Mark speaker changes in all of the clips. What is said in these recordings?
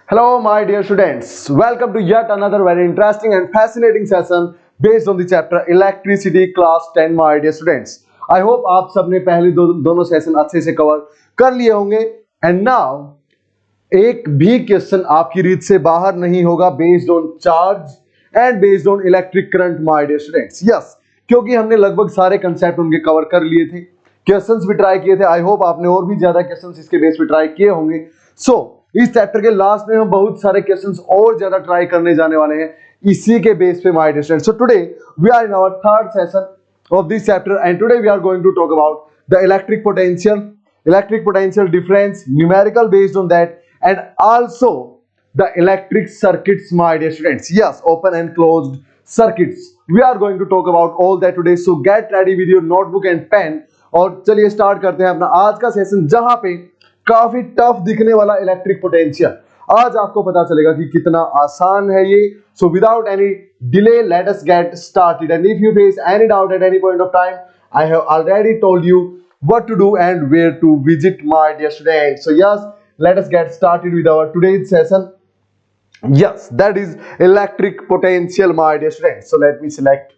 Speaker 1: Hello, my dear students. Welcome to yet another very interesting and fascinating session based on the chapter Electricity, class 10, my dear students. I hope आप सबने पहले दोनों session अच्छे से cover कर लिए होंगे. And now एक भी क्वेश्चन आपकी रीत से बाहर नहीं होगा based on charge and based on electric current, my dear students. Yes, क्योंकि हमने लगभग सारे कंसेप्ट उनके कवर कर लिए थे. क्वेश्चंस भी ट्राई किए थे. आई होप आपने और भी ज्यादा क्वेश्चंस इसके बेस पे ट्राई किए होंगे. सो इस चैप्टर के लास्ट में हम बहुत सारे क्वेश्चंस और ज्यादा ट्राई करने जाने वाले हैं इसी के बेस पे, my dear students. So today we are in our third session of this chapter and today we are going to talk about the electric potential difference, numerical based on that, and also the electric circuits, my dear students. Yes, open and closed circuits. We are going to talk about all that today. So get ready with your notebook and pen. और चलिए start करते हैं अपना आज का session, जहां पे काफी टफ दिखने वाला इलेक्ट्रिक पोटेंशियल आज आपको पता चलेगा कि कितना आसान है ये. So without any delay, let us get started. And if you face any doubt at any point of time, I have already told you what to do and where to visit, my dear students. So yes, let us get started with our today's session. Yes, that is electric potential, my dear students. So let me select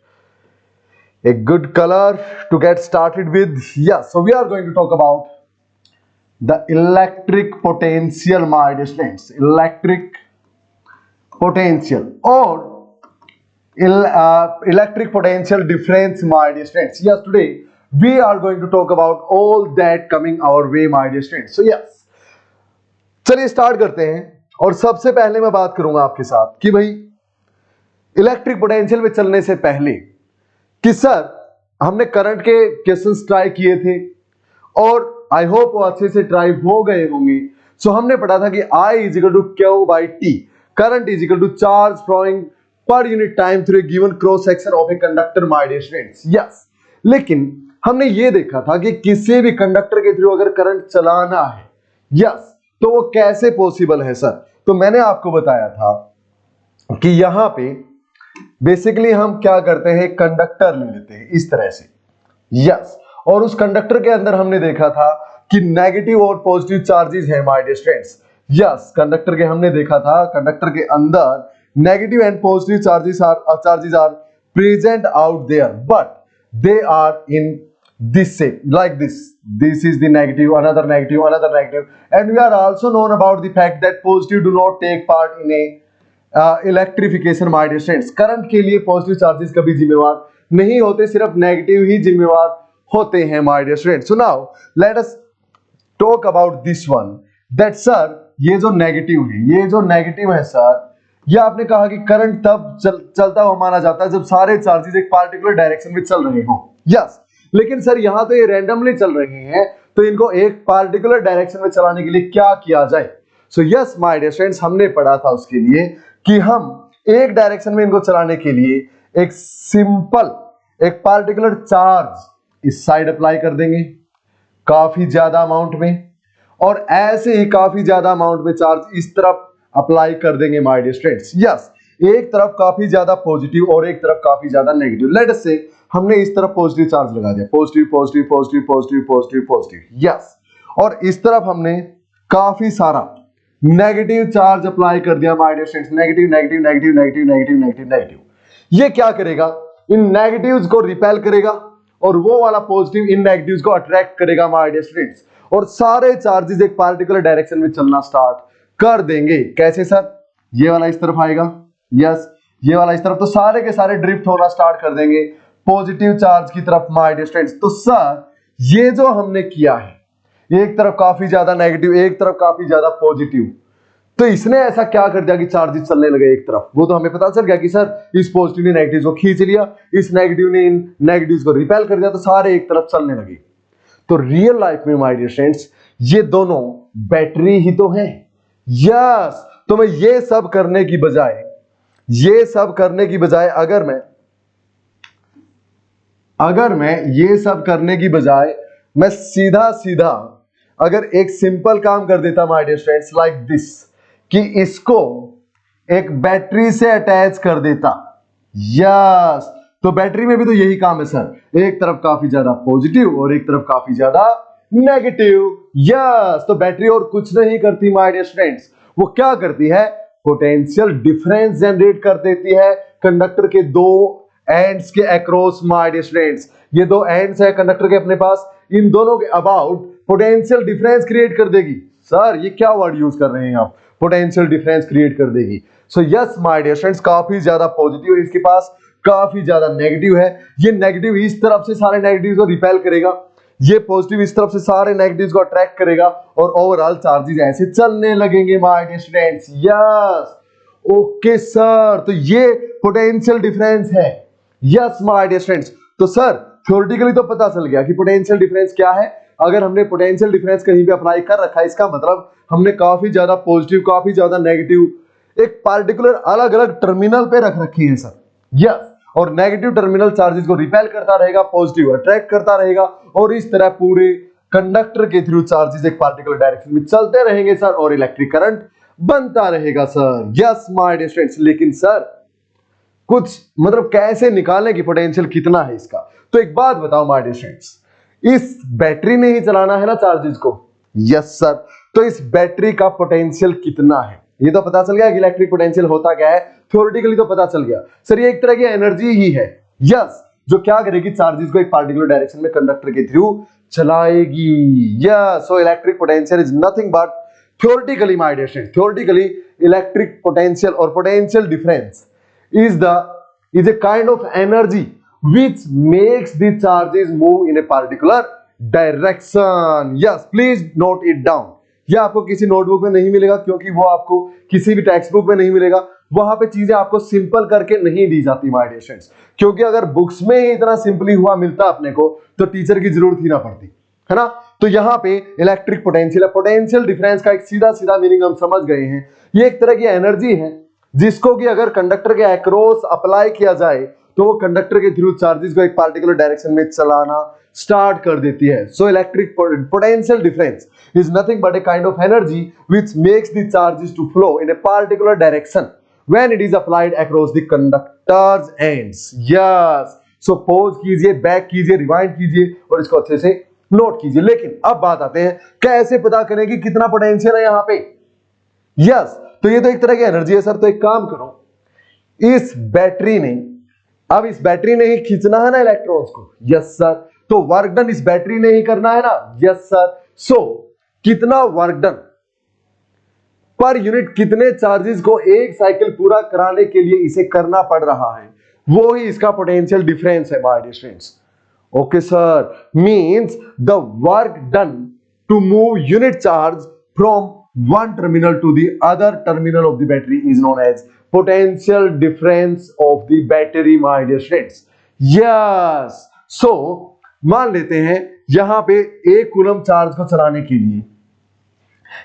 Speaker 1: a good color to get started with. Yes, so we are going to talk about the electric potential, my dear students. Electric potential or electric potential difference, my dear students. Yes, today we are going to talk about all that coming our way, my dear students. So yes, चलिए start करते हैं. और सबसे पहले मैं बात करूंगा आपके साथ कि भाई इलेक्ट्रिक पोटेंशियल में चलने से पहले कि सर हमने करंट के क्वेश्चंस ट्राई किए थे और आई होप वो अच्छे से ट्राई हो गए होंगे. सो हमने पढ़ा था कि I is equal to Q by T, current is equal to charge flowing per unit time through a given cross section of a conductor, my dear students. Yes, लेकिन हमने ये देखा था कि किसी भी कंडक्टर के थ्रू अगर करंट चलाना है, यस, तो वो कैसे पॉसिबल है सर. तो मैंने आपको बताया था कि यहां पे बेसिकली हम क्या करते हैं, कंडक्टर ले लेते हैं इस तरह से. यस, और उस कंडक्टर के अंदर हमने देखा था कि नेगेटिव और पॉजिटिव चार्जेस है, my dear students. Yes, conductor के हमने देखा था कंडक्टर के अंदर negative and positive charges are present out there, but they are in this shape like this. This is the negative, another negative, another negative, and we are also known about the fact that positive do not take part in a electrification, my dear students. Current के लिए positive charges कभी जिम्मेवार नहीं होते, सिर्फ negative ही जिम्मेवार होते हैं, my dear students. So now let us talk about this one, that sir ये जो नेगेटिव है सर, ये आपने कहा कि करंट तब चलता हुआ माना जाता है जब सारे चार्जेस एक पार्टिकुलर डायरेक्शन में चल रहे हो. यस, लेकिन सर यहां तो ये रैंडमली चल रहे हैं, तो इनको एक पार्टिकुलर डायरेक्शन में चलाने के लिए क्या किया जाए. So yes my dear friends, हमने पढ़ा था उसके लिए कि हम एक डायरेक्शन में इनको चलाने के लिए एक सिंपल एक पार्टिकुलर चार्ज इस साइड अप्लाई कर देंगे काफी ज्यादा अमाउंट में, और ऐसे ही काफी ज्यादा अमाउंट में चार्ज इस तरफ अप्लाई कर देंगे, माय डियर स्टूडेंट्स. यस, एक तरफ काफी ज्यादा पॉजिटिव और एक तरफ काफी ज्यादा नेगेटिव. लेट अस से हमने इस तरफ पॉजिटिव चार्ज लगा दिया, positive positive positive positive positive positive. Yes, और इस तरफ हमने काफी सारा नेगेटिव चार्ज अप्लाई कर दिया, my dear students. Negative negative negative negative negative negative negative. ये क्या करेगा, इन नेगेटिव्स को रिपेल करेगा और वो वाला पॉजिटिव इन नेगेटिव्स को अट्रैक्ट करेगा, माय डियर स्टूडेंट्स, और सारे चार्जेस एक पार्टिकुलर डायरेक्शन में चलना स्टार्ट कर देंगे. कैसे सर, ये वाला इस तरफ आएगा, यस, ये वाला इस तरफ, तो सारे के सारे ड्रिफ्ट होना स्टार्ट कर देंगे पॉजिटिव चार्ज की तरफ, माय डियर स्टूडेंट्स. तो सर ये जो हमने किया है, एक तरफ काफी ज्यादा नेगेटिव, एक तरफ काफी ज्यादा पॉजिटिव, तो इसने ऐसा क्या कर दिया कि चार्जेस चलने लगे एक तरफ. वो तो हमें पता चल गया कि सर इस पॉजिटिव ने नेगेटिव को खींच लिया, इस नेगेटिव ने इन नेगेटिव्स को रिपेल कर दिया, तो सारे एक तरफ चलने लगे. तो रियल लाइफ में माय डियर फ्रेंड्स ये दोनों बैटरी ही तो हैं. यस, तो मैं ये सब करने की बजाय मैं सीधा अगर एक सिंपल काम कर देता, my dear friends, like this, कि इसको एक बैटरी से अटैच कर देता. यस, तो बैटरी में भी तो यही काम है सर, एक तरफ काफी ज्यादा पॉजिटिव और एक तरफ काफी ज्यादा नेगेटिव. यस, तो बैटरी और कुछ नहीं करती, माय डियर फ्रेंड्स, वो क्या करती है, पोटेंशियल डिफरेंस जनरेट कर देती है कंडक्टर के दो एंड्स के अक्रॉस माय डियर स्टूडेंट्स। ये दो एंड्स है कंडक्टर के अपने पास, इन दोनों के अबाउट पोटेंशियल डिफरेंस क्रिएट कर देगी। सर ये क्या वर्ड यूज कर रहे हैं आप, पोटेंशियल डिफरेंस क्रिएट कर देगी। So yes my dear students, काफी ज्यादा पॉजिटिव है इसके पास, काफी ज्यादा नेगेटिव है। ये नेगेटिव इस तरफ से सारे नेगेटिव को रिपेल करेगा, ये पॉजिटिव इस तरफ से सारे नेगेटिव्स को अट्रैक्ट करेगा और ओवरऑल चार्जेस ऐसे चलने लगेंगे my dear students. Yes okay sir, तो ये पोटेंशियल डिफरेंस है। यस माय डियर स्टूडेंट्स, तो सर थ्योरेटिकली तो पता चल गया कि पोटेंशियल डिफरेंस क्या है। अगर हमने पोटेंशियल डिफरेंस कहीं भी अप्लाई कर रखा है, इसका मतलब हमने काफी ज्यादा पॉजिटिव, काफी ज्यादा नेगेटिव एक पार्टिकुलर अलग अलग टर्मिनल पे रख रखी है सर। यस, और नेगेटिव टर्मिनल चार्जेस को रिपेल करता रहेगा, पॉजिटिव अट्रैक्ट करता रहेगा और इस तरह पूरे कंडक्टर के थ्रू चार्जेस एक पार्टिकुलर डायरेक्शन में चलते रहेंगे सर और इलेक्ट्रिक करंट बनता रहेगा sir. Yes my dear students, लेकिन सर कुछ मतलब कैसे निकालें कि पोटेंशियल कितना है इसका, तो एक बात बताओ माय डियर स्टूडेंट्स, इस बैटरी ने ही चलाना है ना चार्जेस को। यस सर, तो इस बैटरी का पोटेंशियल कितना है ये तो पता चल गया कि इलेक्ट्रिक पोटेंशियल होता क्या है, थ्योरेटिकली तो पता चल गया सर ये एक तरह की एनर्जी ही है। यस, जो क्या करेगी, चार्जेस को एक पार्टिकुलर डायरेक्शन में कंडक्टर के थ्रू चलाएगी। Yes, so electric potential is nothing but theoretically my dear student, theoretically electric potential और potential difference is a kind of energy which makes the charges move in a particular direction. Yes, please note it down. यह आपको किसी notebook में नहीं मिलेगा क्योंकि वो आपको किसी भी टेक्स्ट बुक में नहीं मिलेगा, वहां पे चीजें आपको सिंपल करके नहीं दी जाती माय डियर स्टूडेंट्स, क्योंकि अगर बुक्स में ही इतना सिंपली हुआ मिलता अपने को तो टीचर की जरूरत ही ना पड़ती, है ना। तो यहाँ पे इलेक्ट्रिक पोटेंशियल है, पोटेंशियल डिफरेंस का एक सीधा सीधा मीनिंग हम समझ गए हैं। ये एक तरह की एनर्जी है जिसको कि अगर कंडक्टर के अक्रॉस अप्लाई किया जाए तो वो कंडक्टर के थ्रू चार्जेस को एक पार्टिकुलर डायरेक्शन में चलाना स्टार्ट कर देती है। सो electric potential difference is nothing but a kind of energy which makes the charges to flow in a particular direction when it is applied across the conductor's ends. Yes, so pause कीजिए, back कीजिए, rewind कीजिए और इसको अच्छे से note कीजिए। लेकिन अब बात आते हैं कैसे पता करें कि कितना पोटेंशियल है यहाँ पे। यस, तो ये तो एक तरह की एनर्जी है सर, तो एक काम करो, इस बैटरी ने, अब इस बैटरी ने ही खींचना है ना इलेक्ट्रॉन्स को। यस सर, तो वर्क डन इस बैटरी ने ही करना है ना। यस सर, सो कितना वर्क डन पर यूनिट, कितने चार्जेस को एक साइकिल पूरा कराने के लिए इसे करना पड़ रहा है, वो ही इसका पोटेंशियल डिफरेंस है my dear students. Okay sir, means the work done to move unit charge from one terminal to the other terminal of the battery is known as potential difference of the battery my dear students. Yes, so मान लेते हैं यहां पे 1 coulomb charge को चलाने के लिए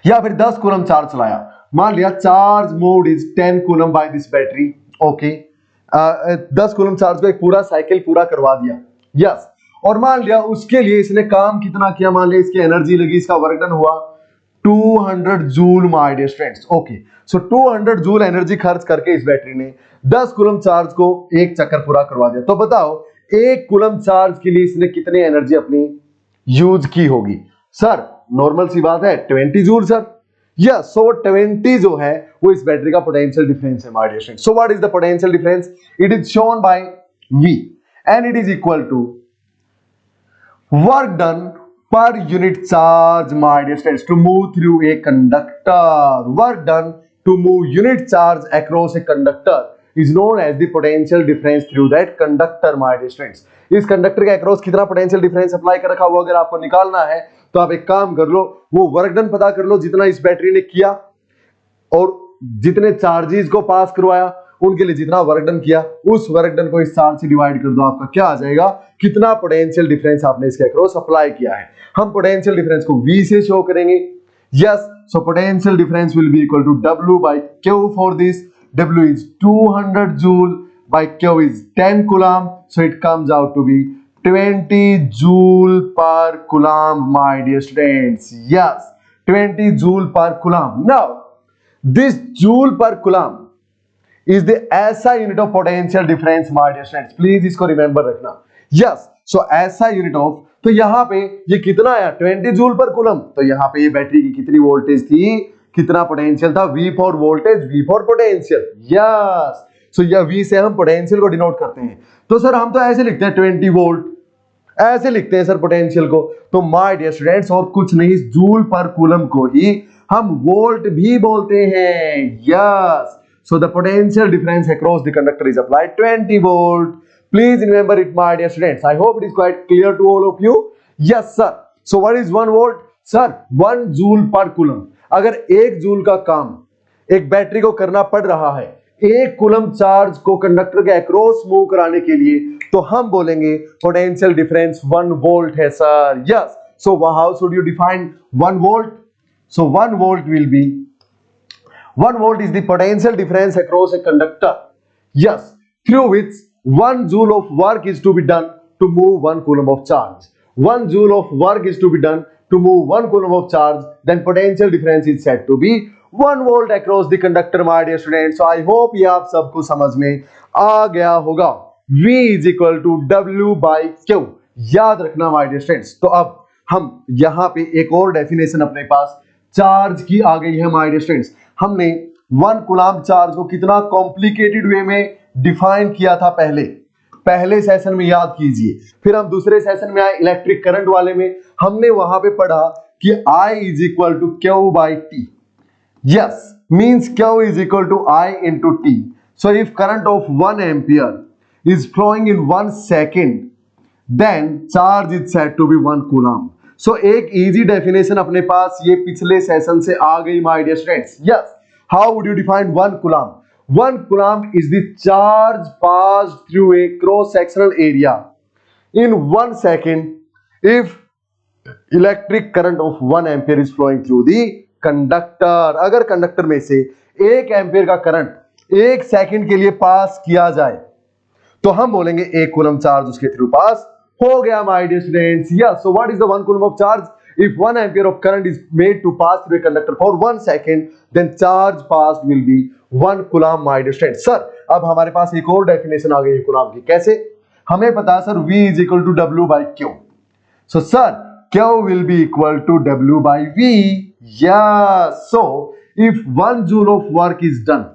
Speaker 1: या फिर 10 कूलम चार्ज चलाया, मान लिया charge mode is 10 coulomb by this battery. Okay, 10 coulomb charge को एक पूरा साइकिल पूरा करवा दिया। यस, और मान लिया उसके लिए इसने काम कितना किया, मान लिया इसकी एनर्जी लगी, इसका वर्क डन हुआ 200 joule my dear students. Okay, so 200 joule energy खर्च करके इस बैटरी ने 10 कूलम चार्ज को एक चक्कर पूरा करवा दिया। तो बताओ 1 कूलम चार्ज के लिए इसने कितनी एनर्जी अपनी यूज की होगी। सर नॉर्मल सी बात है 20 जूल सर। यस, सो 20 जो है वो इस बैटरी का पोटेंशियल डिफरेंस है my dear students. So what is the potential difference, it is shown by V and it is equal to work done per unit charge my dear students to move through a conductor. Work done to move unit charge across a conductor is known as the potential difference through that conductor my dear students. इस conductor के across कितना potential difference apply कर रखा हुआ अगर आपको निकालना है तो आप एक काम कर लो, वो वर्क डन पता कर लो जितना इस बैटरी ने किया और जितने चार्जेस को पास करवाया उनके लिए जितना वर्क डन किया, उस वर्क डन को इस चार्ज से डिवाइड कर दो, आपका क्या आ जाएगा, कितना पोटेंशियल डिफरेंस आपने इसके अक्रॉस अप्लाई किया है। हम पोटेंशियल डिफरेंस को V से शो करेंगे। Yes, so potential difference will be equal to W by Q for this. W is 200 joule by Q is 10 coulomb, so it comes out to be 20 joule per coulomb my dear students. Yes, 20 joule per coulomb. Now this joule per coulomb is the SI unit of potential difference my dear students. Please इसको remember रखना। Yes, so SI unit of, तो यहां पे ये कितना आया 20 joule per coulomb, तो यहां पे ये बैटरी की कितनी वोल्टेज थी कितना पोटेंशियल था, V for voltage, V for potential. Yes, so यह V से हम पोटेंशियल को डिनोट करते हैं। तो सर हम तो ऐसे लिखते हैं 20 वोल्ट, ऐसे लिखते हैं सर पोटेंशियल को। तो माय डियर स्टूडेंट्स, और कुछ नहीं, जूल पर कूलम को ही हम वोल्ट भी बोलते हैं। Yes, so the potential difference across the conductor is applied 20 volt. Please remember it my dear students, I hope it is quite clear to all of you. Yes sir, so what is 1 volt? Sir 1 joule per coulomb. अगर 1 joule का काम एक battery को करना पड़ रहा है 1 coulomb charge को कंडक्टर के अक्रॉस मूव कराने के लिए, तो हम बोलेंगे पोटेंशियल डिफरेंस 1 वोल्ट है sir. Yes, so how should you define 1 volt? So 1 volt will be 1 volt is the potential difference across a conductor, yes, through which 1 joule of work is to be done to move 1 coulomb of charge. 1 joule of work is to be done to move 1 coulomb of charge, then potential difference is said to be 1 volt across the conductor, my dear students. So I hope ये आप सबको समझ में आ गया होगा। V is equal to W by Q, याद रखना my dear students। तो अब हम यहाँ पे एक और डेफिनेशन अपने पास चार्ज की आ गई है my dear students। हमने 1 कूलम्ब चार्ज को कितना कॉम्प्लिकेटेड वे में डिफाइन किया था पहले सेशन में, याद कीजिए। फिर हम दूसरे सेशन में आए इलेक्ट्रिक करंट वाले में, हमने वहां पे पढ़ा कि I is equal to Q by T. Yes, means Q is equal to I into T. So if current of 1 ampere is flowing in 1 second, then charge is said to be 1 coulomb. So एक easy definition अपने पास ये पिछले session से आ गई my dear students. Yes, how would you define 1 coulomb? 1 coulomb is the charge passed through a cross sectional area in 1 second if electric current of 1 ampere is flowing through the conductor. अगर conductor में से 1 ampere का current 1 second के लिए पास किया जाए तो हम बोलेंगे 1 कूलम चार्ज उसके थ्रू पास हो गया my dear students. Yes, so what is the 1 coulomb of charge? If 1 ampere of current is made to pass through a conductor for 1 second, then charge passed will be 1 coulomb, my dear students. Sir अब हमारे पास एक और definition आ गई है coulomb की। कैसे? हमें पता है sir V is equal to W by Q. So sir, Q will be equal to W by V. Yes, so if 1 joule of work is done,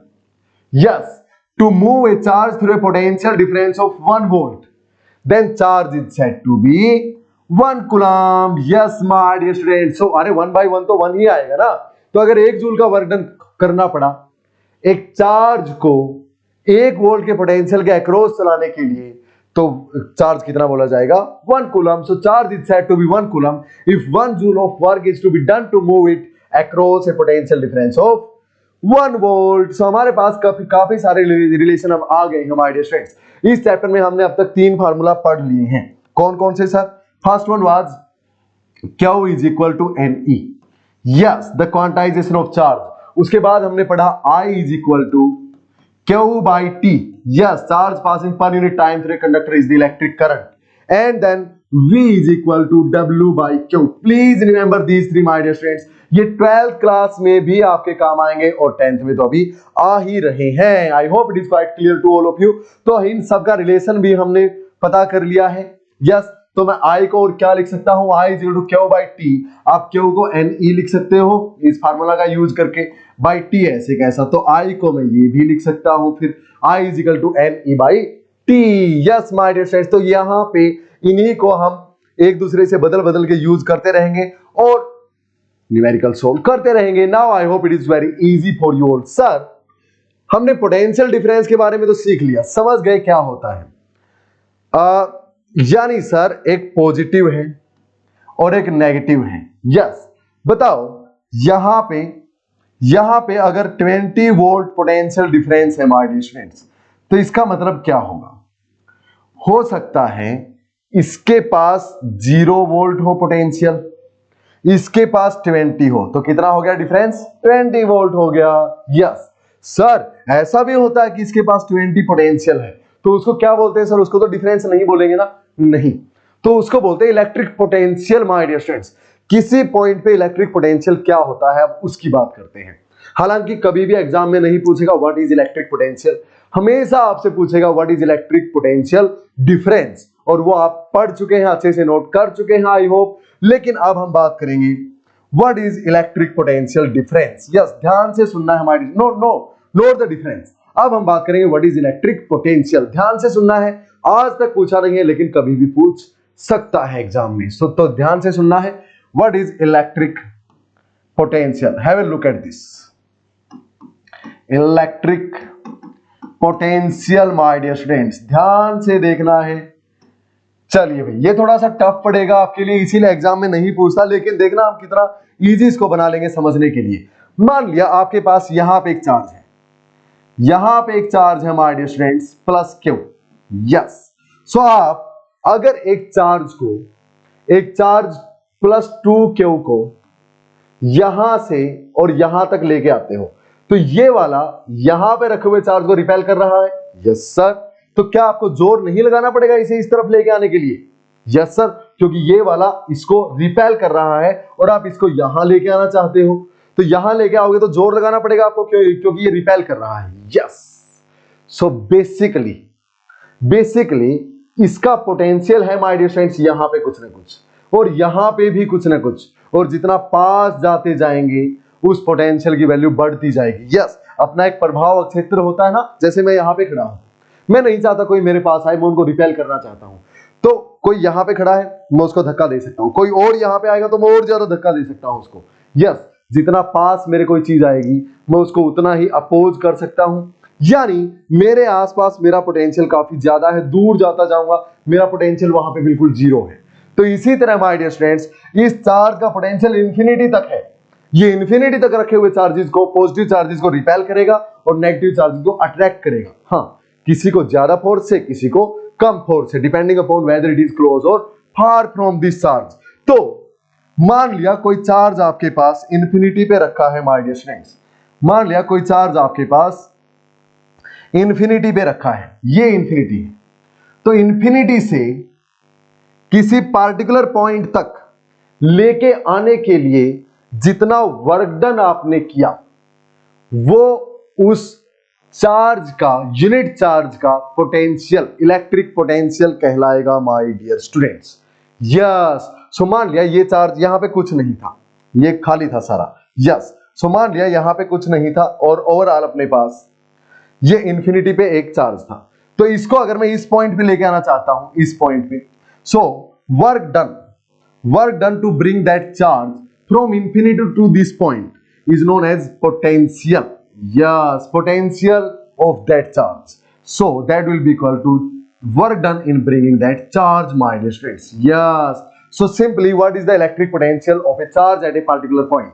Speaker 1: yes, to move a charge through a potential difference of 1 volt, then charge is said to be 1 coulomb. Yes, my dear students. So अरे 1 by 1 तो 1 ही आएगा ना। तो अगर 1 joule का work done करना पड़ा एक चार्ज को 1 वोल्ट के पोटेंशियल के अक्रॉस चलाने के लिए, तो चार्ज कितना बोला जाएगा? 1 coulomb. So charge is said to be 1 coulomb if 1 joule of work is to be done to move it across a potential difference of 1 volt. So हमारे पास काफी सारे रिलेशन अब आ गए हमारे डियर स्टूडेंट्स। इस चैप्टर में हमने अब तक 3 फार्मूला पढ़ लिए हैं। कौन कौन से sir? First one was Q is equal to NE, yes, the quantization of charge. उसके बाद हमने पढ़ा I is equal to Q by T, yes, charge passing per unit time through a conductor is the electric current, and then V is equal to W by Q. Please remember these 3 my dear students. ये 12th class में भी आपके काम आएंगे और 10th में तो अभी आ ही रहे हैं। I hope it is quite clear to all of you. तो इन सब का रिलेशन भी हमने पता कर लिया है। यस, तो मैं I को और क्या लिख सकता हूं? I is equal to Q by T। आप Q को NE लिख सकते हो इस फार्मूला का यूज करके, by T ऐसे कैसा, तो I को मैं ये भी लिख सकता हूं, फिर I is equal to NE by T। Yes my dear friends, तो यहाँ पे इन्हीं को हम एक दूसरे से बदल के यूज करते रहेंगे और न्यूमेरिकल सोल्व करते रहेंगे। Now I hope it is very easy for you all. Sir हमने पोटेंशियल डिफरेंस के बारे में तो सीख लिया, समझ गए क्या होता है। यानी सर एक पॉजिटिव है और एक नेगेटिव है। यस, बताओ यहां पे अगर 20 वोल्ट पोटेंशियल डिफरेंस है माय डियर स्टूडेंट्स, तो इसका मतलब क्या होगा? हो सकता है इसके पास 0 वोल्ट हो पोटेंशियल, इसके पास 20 हो, तो कितना हो गया डिफरेंस? 20 वोल्ट हो गया। यस सर, ऐसा भी होता है कि इसके पास 20 पोटेंशियल है, तो उसको क्या बोलते हैं सर? उसको तो डिफरेंस नहीं बोलेंगे ना, नहीं, तो उसको बोलते हैं electric potential my dear students. किसी पॉइंट पे इलेक्ट्रिक पोटेंशियल क्या होता है अब उसकी बात करते हैं। हालांकि कभी भी एग्जाम में नहीं पूछेगा व्हाट इज इलेक्ट्रिक पोटेंशियल, हमेशा आपसे पूछेगा what is electric potential difference, और वो आप पढ़ चुके हैं, अच्छे से नोट कर चुके हैं आई होप। लेकिन अब हम बात करेंगे what is electric potential difference. Yes, ध्यान से सुनना है हमारी, नोट द डिफरेंस। अब हम बात करेंगे व्हाट इज इलेक्ट्रिक पोटेंशियल। ध्यान से सुनना है, आज तक पूछा नहीं है लेकिन कभी भी पूछ सकता है एग्जाम में, तो ध्यान से सुनना है। What is electric potential, have a look at this. Electric potential my dear students, ध्यान से देखना है। चलिए भाई, ये थोड़ा सा टफ पड़ेगा आपके लिए, इसीलिए एग्जाम में नहीं पूछता, लेकिन देखना हम कितना इजी इसको बना लेंगे समझने के लिए। मान लिया आपके पास यहां पे एक चार्ज है, यहां पे एक चार्ज है my dear students plus Q. Yes, so आप अगर एक चार्ज प्लस 2Q को यहां से और यहां तक लेके आते हो, तो ये वाला यहां पे रखे हुए चार्ज को रिपेल कर रहा है। यस सर, तो क्या आपको जोर नहीं लगाना पड़ेगा इसे इस तरफ लेके आने के लिए? यस सर, क्योंकि ये वाला इसको रिपेल कर रहा है और आप इसको यहां लेके आना चाहते हो, तो यहां लेके आओगे तो जोर लगाना पड़ेगा आपको, क्योंकि ये रिपेल कर रहा है। यस, सो बेसिकली इसका पोटेंशियल है माय डियर फ्रेंड्स यहां पे कुछ ना कुछ, और यहां पे भी कुछ ना कुछ, और जितना पास जाते जाएंगे उस पोटेंशियल की वैल्यू बढ़ती जाएगी। यस, अपना एक प्रभाव क्षेत्र होता है ना, जैसे मैं यहां पे खड़ा हूं, मैं नहीं चाहता कोई मेरे पास आए, मैं उनको रिपेल करना चाहता हूं, तो कोई यहां पे खड़ा है मैं उसको धक्का दे सकता हूं, कोई और यहां पे आएगा तो मैं और ज्यादा धक्का दे सकता हूं उसको। यस, जितना पास मेरे कोई चीज आएगी मैं उसको उतना ही अपोज कर सकता हूं, यानी मेरे आसपास मेरा पोटेंशियल काफी ज्यादा है, दूर जाता जाऊंगा मेरा पोटेंशियल वहां पे बिल्कुल जीरो है। तो इसी तरह माय डियर स्टूडेंट्स, इस चार्ज का पोटेंशियल इंफिनिटी तक है, ये इंफिनिटी तक रखे हुए चार्जेस को, पॉजिटिव चार्जेस को रिपेल करेगा और नेगेटिव चार्जेस को अट्रैक्ट करेगा। हाँ, किसी को ज्यादा फोर्स से, किसी को कम फोर्स से, depending upon whether it is close और फार फ्रॉम दिस चार्ज। तो मान लिया कोई चार्ज आपके पास इंफिनिटी पे रखा है माय डियर स्टूडेंट्स, मान लिया कोई चार्ज आपके पास इंफिनिटी पे रखा है, ये इंफिनिटी है, तो इंफिनिटी से किसी पार्टिकुलर पॉइंट तक लेके आने के लिए जितना वर्क डन आपने किया वो उस चार्ज का, यूनिट चार्ज का पोटेंशियल, इलेक्ट्रिक पोटेंशियल कहलाएगा माय डियर स्टूडेंट्स। यस, सो मान लिया ये चार्ज यहां पे कुछ नहीं था, ये खाली था सारा। यस, सो मान लिया यहां पे कुछ नहीं था और ओवरऑल अपने पास ये इंफिनिटी पे एक चार्ज था, तो इसको अगर मैं इस पॉइंट पे लेके आना चाहता हूं, इस पॉइंट पे, so work done to bring that charge from infinity to this point is known as potential. Yes, potential of that charge. So that will be equal to work done in bringing that charge, my dear students. Yes. So simply, what is the electric potential of a charge at a particular point?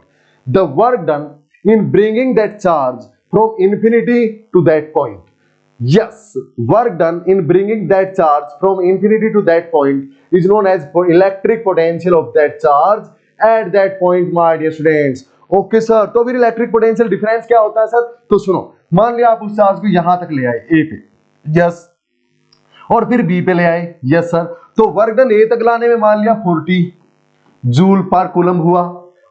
Speaker 1: The work done in bringing that charge from infinity to that point. Yes, work done in bringing that charge from infinity to that point is known as electric potential of that charge at that point, my dear students. Okay sir, तो फिर electric potential difference क्या होता है sir? तो सुनो, मान लिया आप उस चार्ज को यहां तक ले आए ए पे, यस, और फिर बी पे ले आए, यस सर, तो वर्क डन ए तक लाने में मान लिया 40 जूल पर कूलम हुआ,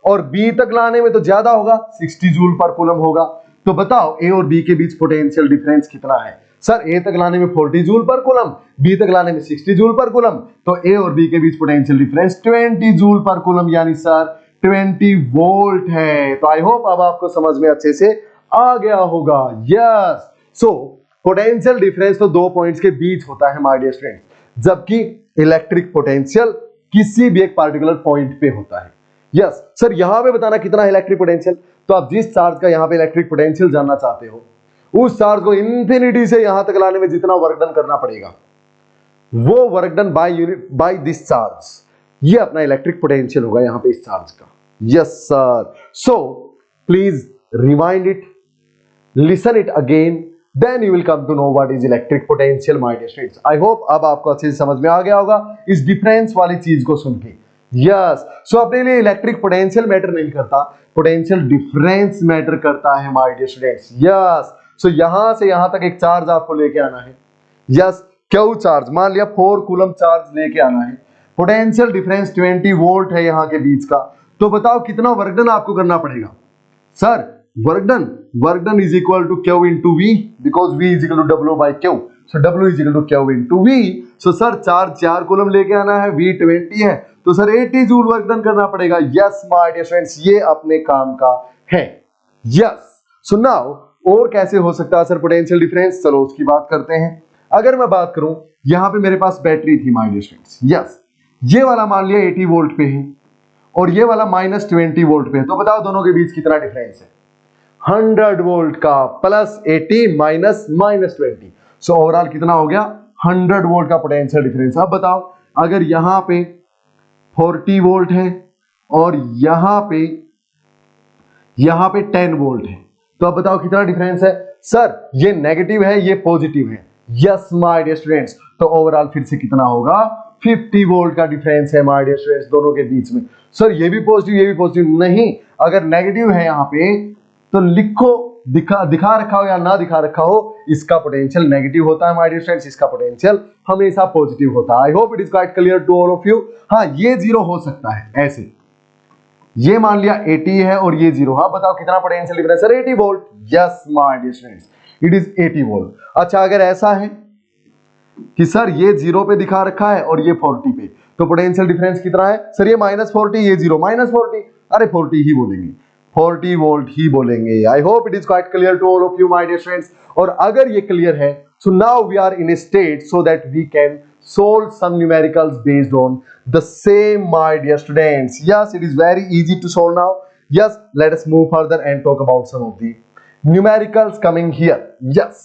Speaker 1: और बी तक लाने में तो ज्यादा होगा, 60 जूल पर कूलम होगा। तो बताओ ए और बी के बीच पोटेंशियल डिफरेंस कितना है? सर, ए तक लाने में 40 जूल पर कूलम, बी तक लाने में 60 जूल पर कूलम, तो ए और बी के बीच potential difference 20 joule per coulomb, यानी सर 20 वोल्ट है। तो आई होप अब आपको समझ में अच्छे से आ गया होगा। यस, सो पोटेंशियल डिफरेंस तो दो पॉइंट्स के बीच होता है माय डियर स्टूडेंट्स, जबकि इलेक्ट्रिक पोटेंशियल किसी भी एक पार्टिकुलर पॉइंट पे होता है। यस सर, यहां पे बताना कितना है इलेक्ट्रिक पोटेंशियल, तो आप जिस चार्ज का यहां पे इलेक्ट्रिक पोटेंशियल जानना चाहते हो, उस चार्ज को इंफिनिटी से यहां तक लाने में जितना वर्क डन करना पड़ेगा, वो work done by this charge, ये अपना इलेक्ट्रिक पोटेंशियल होगा यहां पे इस चार्ज का। Yes sir, so please rewind it, listen it again, then you will come to know what is electric potential my dear students. I hope अब आपको अच्छे से समझ में आ गया होगा इस डिफरेंस वाली चीज को सुन के। यस, सो अपने लिए इलेक्ट्रिक पोटेंशियल मैटर नहीं करता, पोटेंशियल डिफरेंस मैटर करता है माय डियर स्टूडेंट्स। यस, सो यहां से यहां तक एक चार्ज आपको लेके आना है। यस, क्यू चार्ज, मान लिया 4 कूलम चार्ज लेके आना है, पोटेंशियल डिफरेंस 20 वोल्ट है यहां के बीच का, तो बताओ कितना वर्क डन आपको करना पड़ेगा? Sir, work done is equal to Q into V, because V is equal to W by Q, so W is equal to Q into V. So sir charge 4 coulomb लेके आना है, V20 है, तो sir 80 joule work done करना पड़ेगा। Yes my dear friends, ये अपने काम का है। यस, सो नाउ और कैसे हो सकता है सर पोटेंशियल डिफरेंस, चलो उसकी बात करते हैं। अगर मैं बात करूं, यहां पे मेरे पास बैटरी थी माय डियर फ्रेंड्स। यस, ये वाला मान लिया 80 वोल्ट पे है और ये वाला -20 वोल्ट पे है, तो बताओ दोनों के बीच कितना डिफरेंस है? 100 वोल्ट का +80 -20, सो ओवरऑल कितना हो गया? 100 वोल्ट का पोटेंशियल डिफरेंस। अब बताओ, अगर यहां पे 40 वोल्ट है और यहां पे 10 वोल्ट है, तो अब बताओ कितना डिफरेंस है? सर ये नेगेटिव है, ये पॉजिटिव है। यस माय डियर स्टूडेंट्स, तो ओवरऑल फिर से कितना होगा? 50 वोल्ट का डिफरेंस है माय डियर स्टूडेंट्स दोनों के बीच में। सर ये भी पॉजिटिव, ये भी पॉजिटिव नहीं, अगर नेगेटिव है यहां पे तो लिखो, दिखा रखा हो या ना दिखा रखा हो, इसका पोटेंशियल नेगेटिव होता है माय डियर फ्रेंड्स, इसका पोटेंशियल हमेशा पॉजिटिव होता है। I hope it is quite clear to all of you. हाँ, ये 0 हो सकता है ऐसे, ये मान लिया 80 है और ये 0। हाँ बताओ कितना potential difference? Sir 80 volt. Yes my dear friends, it is 80 volt. अच्छा, अगर ऐसा है कि सर ये 0 पे दिखा रखा है और ये 40 पे, तो पोटेंशियल डिफरेंस कितना है? सर ये -40, ये 0 -40, अरे 40 ही बोलेंगे, 40 वोल्ट ही बोलेंगे। I hope it is quite clear to all of you my dear friends. और अगर ये क्लियर है, so now we are in a state so that we can solve some numericals based on the same my dear students. Yes, it is very easy to solve now. Yes, let us move further and talk about some of the numericals coming here. Yes,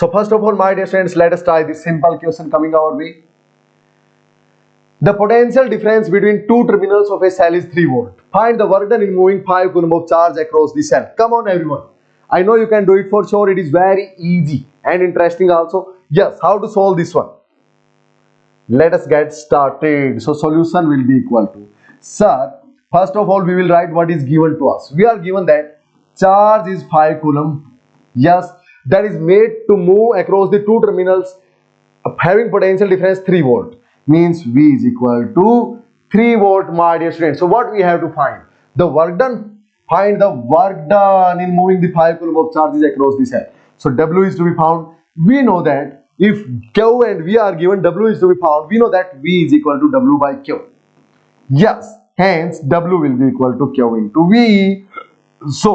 Speaker 1: so first of all my dear students, let us try this simple question coming our way. The potential difference between two terminals of a cell is 3 volt. Find the work done in moving 5 coulomb of charge across the cell. Come on everyone, I know you can do it for sure. It is very easy and interesting also. Yes, how to solve this one? Let us get started. So solution will be equal to, sir, first of all we will write what is given to us. We are given that charge is 5 coulomb. Yes, that is made to move across the two terminals having potential difference 3 volt. Means V is equal to 3 volt my dear students. So what we have to find? The work done. Find the work done in moving the 5 coulomb of charges across the cell. So W is to be found. We know that if Q and V are given, W is to be found. We know that V is equal to W by Q. Yes, hence W will be equal to Q into V. So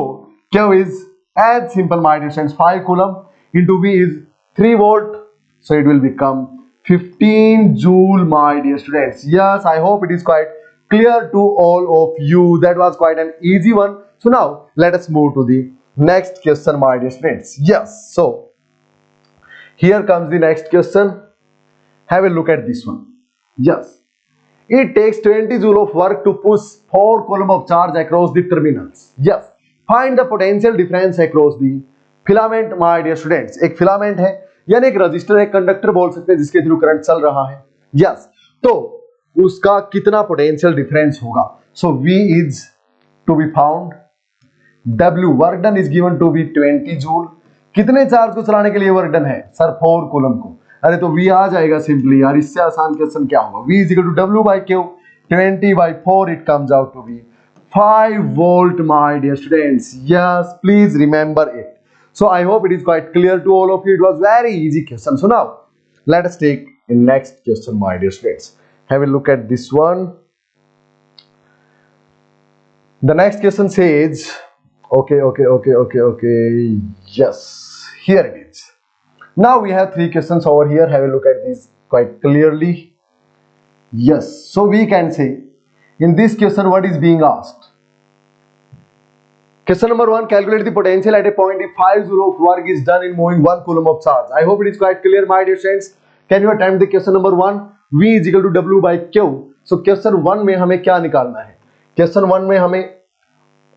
Speaker 1: Q is as simple my dear friends, 5 coulomb into V is 3 volt. So it will become 15 joule my dear students. Yes, I hope it is quite clear to all of you. That was quite an easy one. So now let us move to the next question my dear students. Yes, so here comes the next question. Have a look at this one. Yes, it takes 20 joule of work to push 4 coulomb of charge across the terminals. Yes, find the potential difference across the filament my dear students. एक filament है यानी एक register, एक conductor बोल सकते हैं जिसके through current चल रहा है। यस, तो उसका कितना पोटेंशियल डिफरेंस होगा? सो V is to be found. W work done is given to be 20 joule. कितने चार्ज को चलाने के लिए वर्क डन है? सर 4 कूलम को। अरे तो V आ जाएगा सिंपली यार, इससे आसान क्वेश्चन क्या होगा? V is equal to W by Q, 20 by 4, it comes out to be 5 volt my dear students. Yes, please remember it. So I hope it is quite clear to all of you. It was very easy question. So now let us take the next question my dear students. Have a look at this one. The next question says, okay. Yes, here it is. Now we have 3 questions over here. Have a look at these quite clearly. Yes, so we can say in this question what is being asked? Question number 1, calculate the potential at a point if 5 joule of work is done in moving 1 coulomb of charge. I hope it is quite clear my dear friends. Can you attempt the question number 1? V is equal to W by Q. So question 1 में हमें क्या निकालना है? Question 1 में हमें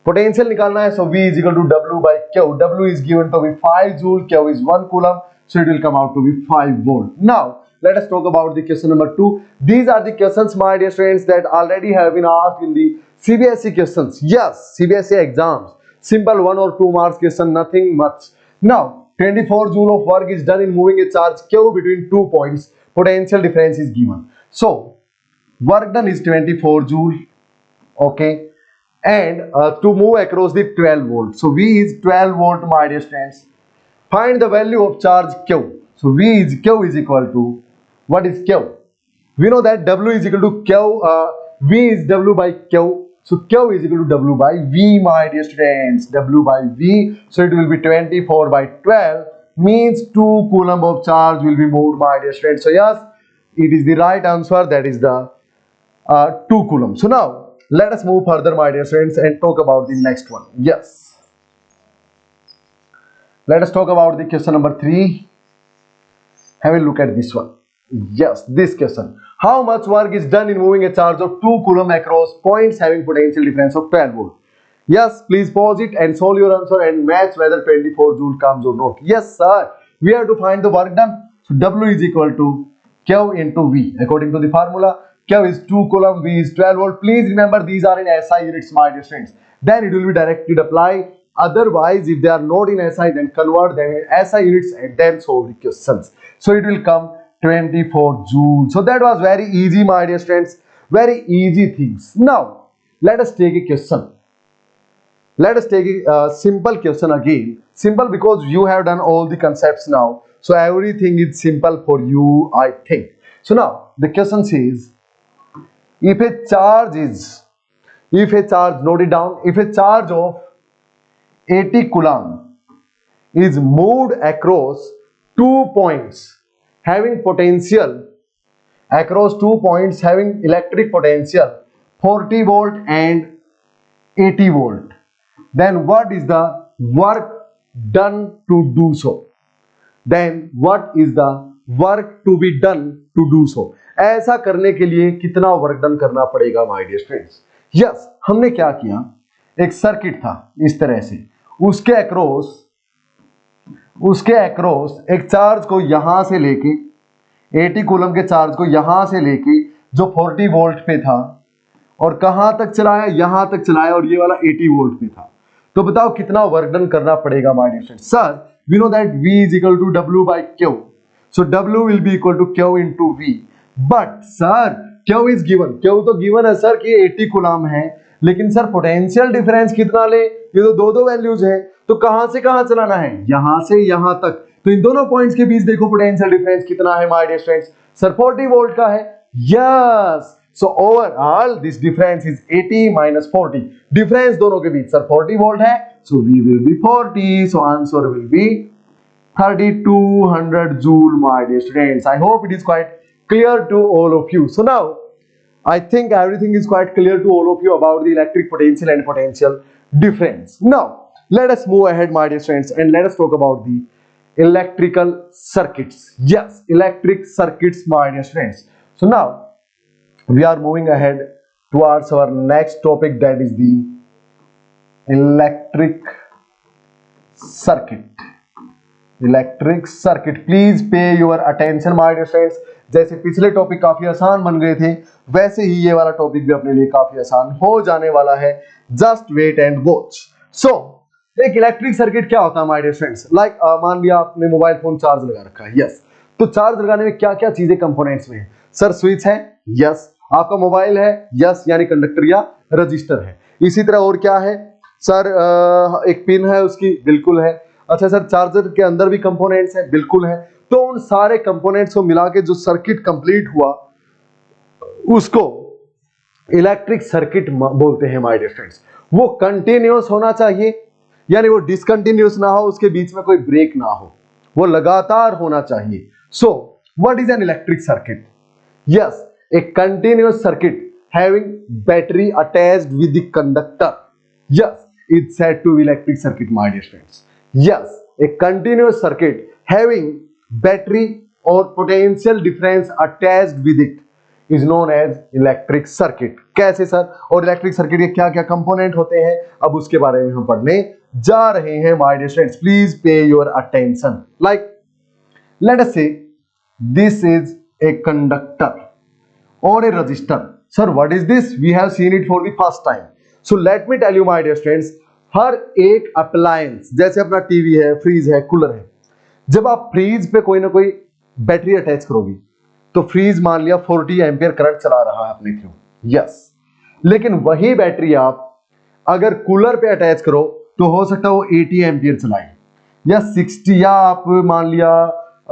Speaker 1: potential निकालना है. So V is equal to W by Q. W is given to be 5 joule, Q is 1 coulomb, so it will come out to be 5 volt. Now let us talk about the question number 2. These are the questions my dear friends that already have been asked in the CBSE questions. Yes, CBSE exams. Simple 1 or 2 marks question, nothing much. Now 24 joule of work is done in moving a charge Q between 2 points. Potential difference is given. So work done is 24 joule. Okay. And to move across the 12 volt. So V is 12 volt my dear friends. Find the value of charge Q. So Q is equal to, what is Q? We know that W is equal to Q, V is W by Q. So Q is equal to W by V, my dear students, W by V. So it will be 24 by 12, means 2 coulomb of charge will be moved, my dear students. So yes, it is the right answer, that is the 2 coulomb. So now let us move further, my dear students, and talk about the next one. Yes, let us talk about the question number 3. Have a look at this one. Yes, this question. How much work is done in moving a charge of 2 coulomb across points having potential difference of 12 volt? Yes, please pause it and solve your answer and match whether 24 joule comes or not. Yes, sir. We have to find the work done. So W is equal to Q into V. According to the formula, Q is 2 coulomb, V is 12 volt. Please remember these are in SI units, my dear friends. Then it will be directly applied. Otherwise, if they are not in SI, then convert them in SI units and then solve the questions. So it will come 24 joule. So that was very easy, my dear friends. Very easy things. Now, let us take a question. Let us take a simple question again. Simple because you have done all the concepts now. So everything is simple for you, I think. So now, the question says, if a charge, note it down, if a charge of 80 coulomb is moved across 2 points having potential, electric potential 40 volt and 80 volt, then what is the work done to do so? Then what is the work to be done to do so? ऐसा करने के लिए कितना work done करना पड़ेगा, my dear friends? Yes, हमने क्या किया, एक सर्किट था इस तरह से, उसके अक्रॉस एक चार्ज को यहां से लेके 80 कूलम के चार्ज को यहां से लेके जो 40 वोल्ट पे था और कहां तक चलाया, यहां तक चलाया और ये वाला 80 वोल्ट पे था। तो बताओ कितना वर्क डन करना पड़ेगा, my dear friends? Sir, we know that V is equal to W by Q. So W will be equal to Q into V. But sir, Q is given. Q तो given है sir कि 80 coulomb है, लेकिन sir potential difference कितना ले? ये तो दो वैल्यूज है, तो कहां से कहां चलाना है? यहां से यहां तक। तो इन दोनों पॉइंट्स के बीच देखो पोटेंशियल डिफरेंस कितना है, my dear friends? Sir 40 volt का है। Yes, so overall this difference is 80 minus 40। Difference दोनों के बीच सर 40 वोल्ट है, सो V will be 40, so answer will be 3200 joule, my dear students. I hope it is quite clear to all of you. So now I think everything is quite clear to all of you about the electric potential and potential difference. Now let us move ahead, my dear friends, and let us talk about the electrical circuits. Yes, electric circuits, my dear friends. So now we are moving ahead towards our next topic, that is the electric circuit. Electric circuit, please pay your attention, my dear friends. जैसे पिछले topic काफी आसान बन गए थे, वैसे ही ये वाला टॉपिक भी अपने लिए काफी आसान हो जाने वाला है। Just wait and watch. So एक इलेक्ट्रिक सर्किट क्या होता है, माय डियर फ्रेंड्स? लाइक मान लिया आपने मोबाइल फोन चार्ज लगा रखा है। यस, तो चार्ज लगाने में क्या क्या चीजें कंपोनेंट्स में है? सर स्विच है, यस। आपका मोबाइल है, यस, यानी कंडक्टर या रजिस्टर है। इसी तरह और क्या है सर? एक पिन है उसकी, बिल्कुल है। अच्छा सर, चार्जर के अंदर भी कंपोनेंट्स है, बिल्कुल है। तो उन सारे कंपोनेंट्स को मिला के जो सर्किट कंप्लीट हुआ उसको इलेक्ट्रिक सर्किट बोलते हैं, माय डियर फ्रेंड्स। वो कंटिन्यूअस होना चाहिए, यानी वो डिसकंटिन्यूअस ना हो, उसके बीच में कोई ब्रेक ना हो, वो लगातार होना चाहिए। So what is an electric circuit? Yes, a continuous circuit having battery attached with the conductor, yes, it's said to be electric circuit, my dear friends. Yes, a continuous circuit having battery और potential difference attached with it is known as electric circuit. कैसे sir? और electric circuit के क्या क्या component होते हैं, अब उसके बारे में हम पढ़ने जा रहे हैं, my dear friends. Please pay your attention. Like let us say this is a conductor और a resistor. Sir what is this? We have seen it for the first time. So let me tell you, my dear friends, हर एक appliance, जैसे अपना TV है, freeze है, cooler है, जब आप फ्रीज पे कोई ना कोई बैटरी अटैच करोगी तो फ्रीज मान लिया 40 एम्पियर करंट चला रहा है अपने थ्रू, यस। लेकिन वही बैटरी आप अगर कूलर पे अटैच करो तो हो सकता है वो 80 एम्पियर चलाए या 60, या आप मान लिया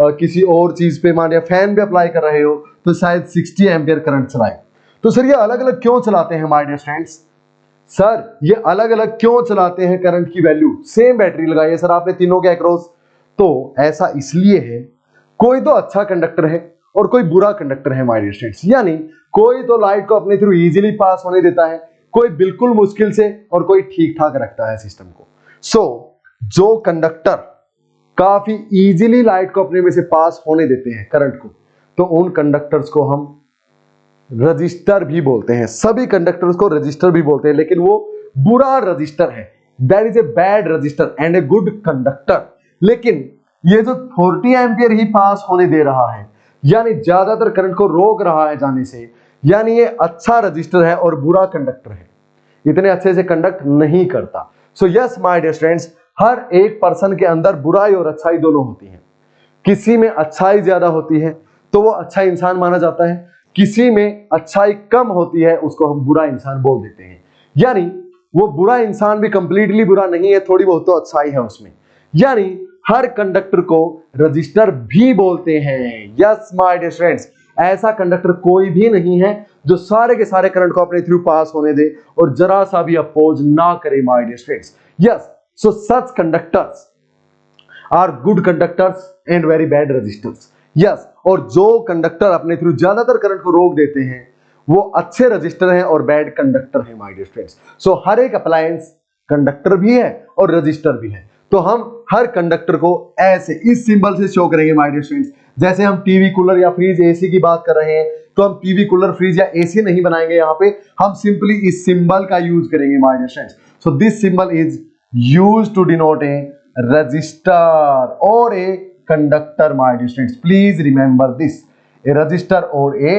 Speaker 1: किसी और चीज पे मान लिया फैन पे अप्लाई कर रहे हो तो शायद 60 एम्पियर करंट चलाए। तो सर ये अलग अलग क्यों चलाते हैं माय डियर स्टूडेंट्स? सर ये अलग अलग क्यों चलाते हैं करंट की वैल्यू? सेम बैटरी लगाई है सर आपने तीनों के अक्रॉस, तो ऐसा इसलिए है कोई तो अच्छा कंडक्टर है और कोई बुरा कंडक्टर है माय डियर स्टूडेंट्स। यानी कोई तो लाइट को अपने थ्रू इजीली पास होने देता है, कोई बिल्कुल मुश्किल से, और कोई ठीक ठाक रखता है सिस्टम को। सो जो कंडक्टर काफी इजीली लाइट को अपने में से पास होने देते हैं करंट को, तो उन कंडक्टर्स को हम रजिस्टर भी बोलते हैं। सभी कंडक्टर्स को रजिस्टर भी बोलते हैं, लेकिन वो बुरा रजिस्टर है, that is a bad register and a good conductor. लेकिन ये जो 40 एम्पियर ही पास होने दे रहा है, यानी ज्यादातर करंट को रोक रहा है जाने से, यानी ये अच्छा रजिस्टर है और बुरा कंडक्टर है, इतने अच्छे से कंडक्ट नहीं करता। So yes my dear students, हर एक पर्सन के अंदर बुराई और अच्छाई दोनों होती है। किसी में अच्छाई ज्यादा होती है तो वो अच्छा इंसान माना जाता है, किसी में अच्छाई कम होती है उसको हम बुरा इंसान बोल देते हैं। यानी वो बुरा इंसान भी कंप्लीटली बुरा नहीं है, थोड़ी बहुत तो अच्छाई है उसमें। यानी हर कंडक्टर को रजिस्टर भी बोलते हैं। यस माय डियर स्टूडेंट्स, ऐसा कंडक्टर कोई भी नहीं है जो सारे के सारे करंट को अपने थ्रू पास होने दे और जरा सा भी अपोज ना करे my dear students. Yes, so such conductors are good conductors and very bad resistors. यस, और जो कंडक्टर अपने थ्रू ज्यादातर करंट को रोक देते हैं वो अच्छे रजिस्टर हैं और बैड कंडक्टर हैं माय डियर स्टूडेंट्स। सो हर एक अप्लायंस कंडक्टर भी है और रजिस्टर भी है, तो हम हर कंडक्टर को ऐसे इस सिंबल से शो करेंगे माय डियर स्टूडेंट्स। जैसे हम टीवी, कूलर या फ्रिज, एसी की बात कर रहे हैं, तो हम टीवी, कूलर, फ्रिज या एसी नहीं बनाएंगे, यहाँ पे हम सिंपली इस सिंबल का यूज करेंगे my dear students. So this symbol is used to denote a resistor और a conductor my dear students, please remember this, a resistor or a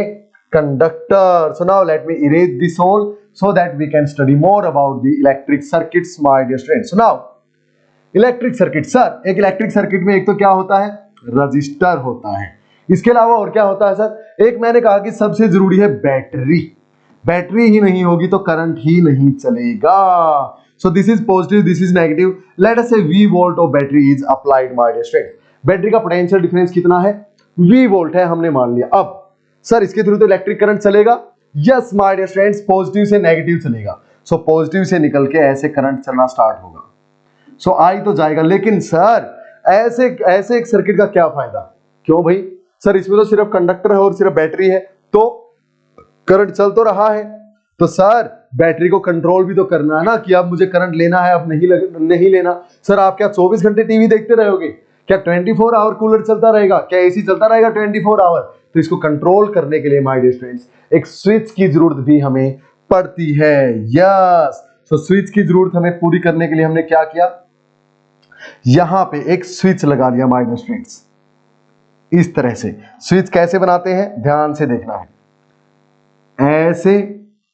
Speaker 1: conductor. So now let me erase this whole so that we can study more about the electric circuits my dear students. So now electric circuit, sir एक electric circuit में एक तो क्या होता है, register होता है, इसके अलावा और क्या होता है सर? एक मैंने कहा कि सबसे जरूरी है बैटरी, बैटरी ही नहीं होगी तो करंट ही नहीं चलेगा। So this is positive, this is negative, let us say V volt of battery is applied my dear student. Battery का पोटेंशियल डिफरेंस कितना है? V वोल्ट है, हमने मान लिया। अब सर इसके थ्रू तो इलेक्ट्रिक करंट चलेगा। Yes my dear students, positive से नेगेटिव चलेगा। सो पॉजिटिव से निकल के ऐसे करंट चलना स्टार्ट होगा। सो आई तो जाएगा, लेकिन सर ऐसे ऐसे एक सर्किट का क्या फायदा? क्यों भाई? सर इसमें तो सिर्फ कंडक्टर है और सिर्फ बैटरी है, तो करंट चल तो रहा है, तो सर बैटरी को कंट्रोल भी तो करना है ना, कि अब मुझे करंट लेना है, अब नहीं लेना। सर आप क्या 24 घंटे टीवी देखते रहोगे? क्या 24 आवर कूलर चलता रहेगा? क्या एसी चलता रहेगा 24 आवर? तो इसको कंट्रोल करने के लिए माय डियर स्टूडेंट्स एक स्विच की जरूरत भी हमें पड़ती है। यस, सो स्विच की जरूरत हमें पूरी करने के लिए हमने क्या किया, यहां पे एक स्विच लगा दिया माय डियर स्टूडेंट्स। इस तरह से स्विच कैसे बनाते हैं ध्यान से देखना है, ऐसे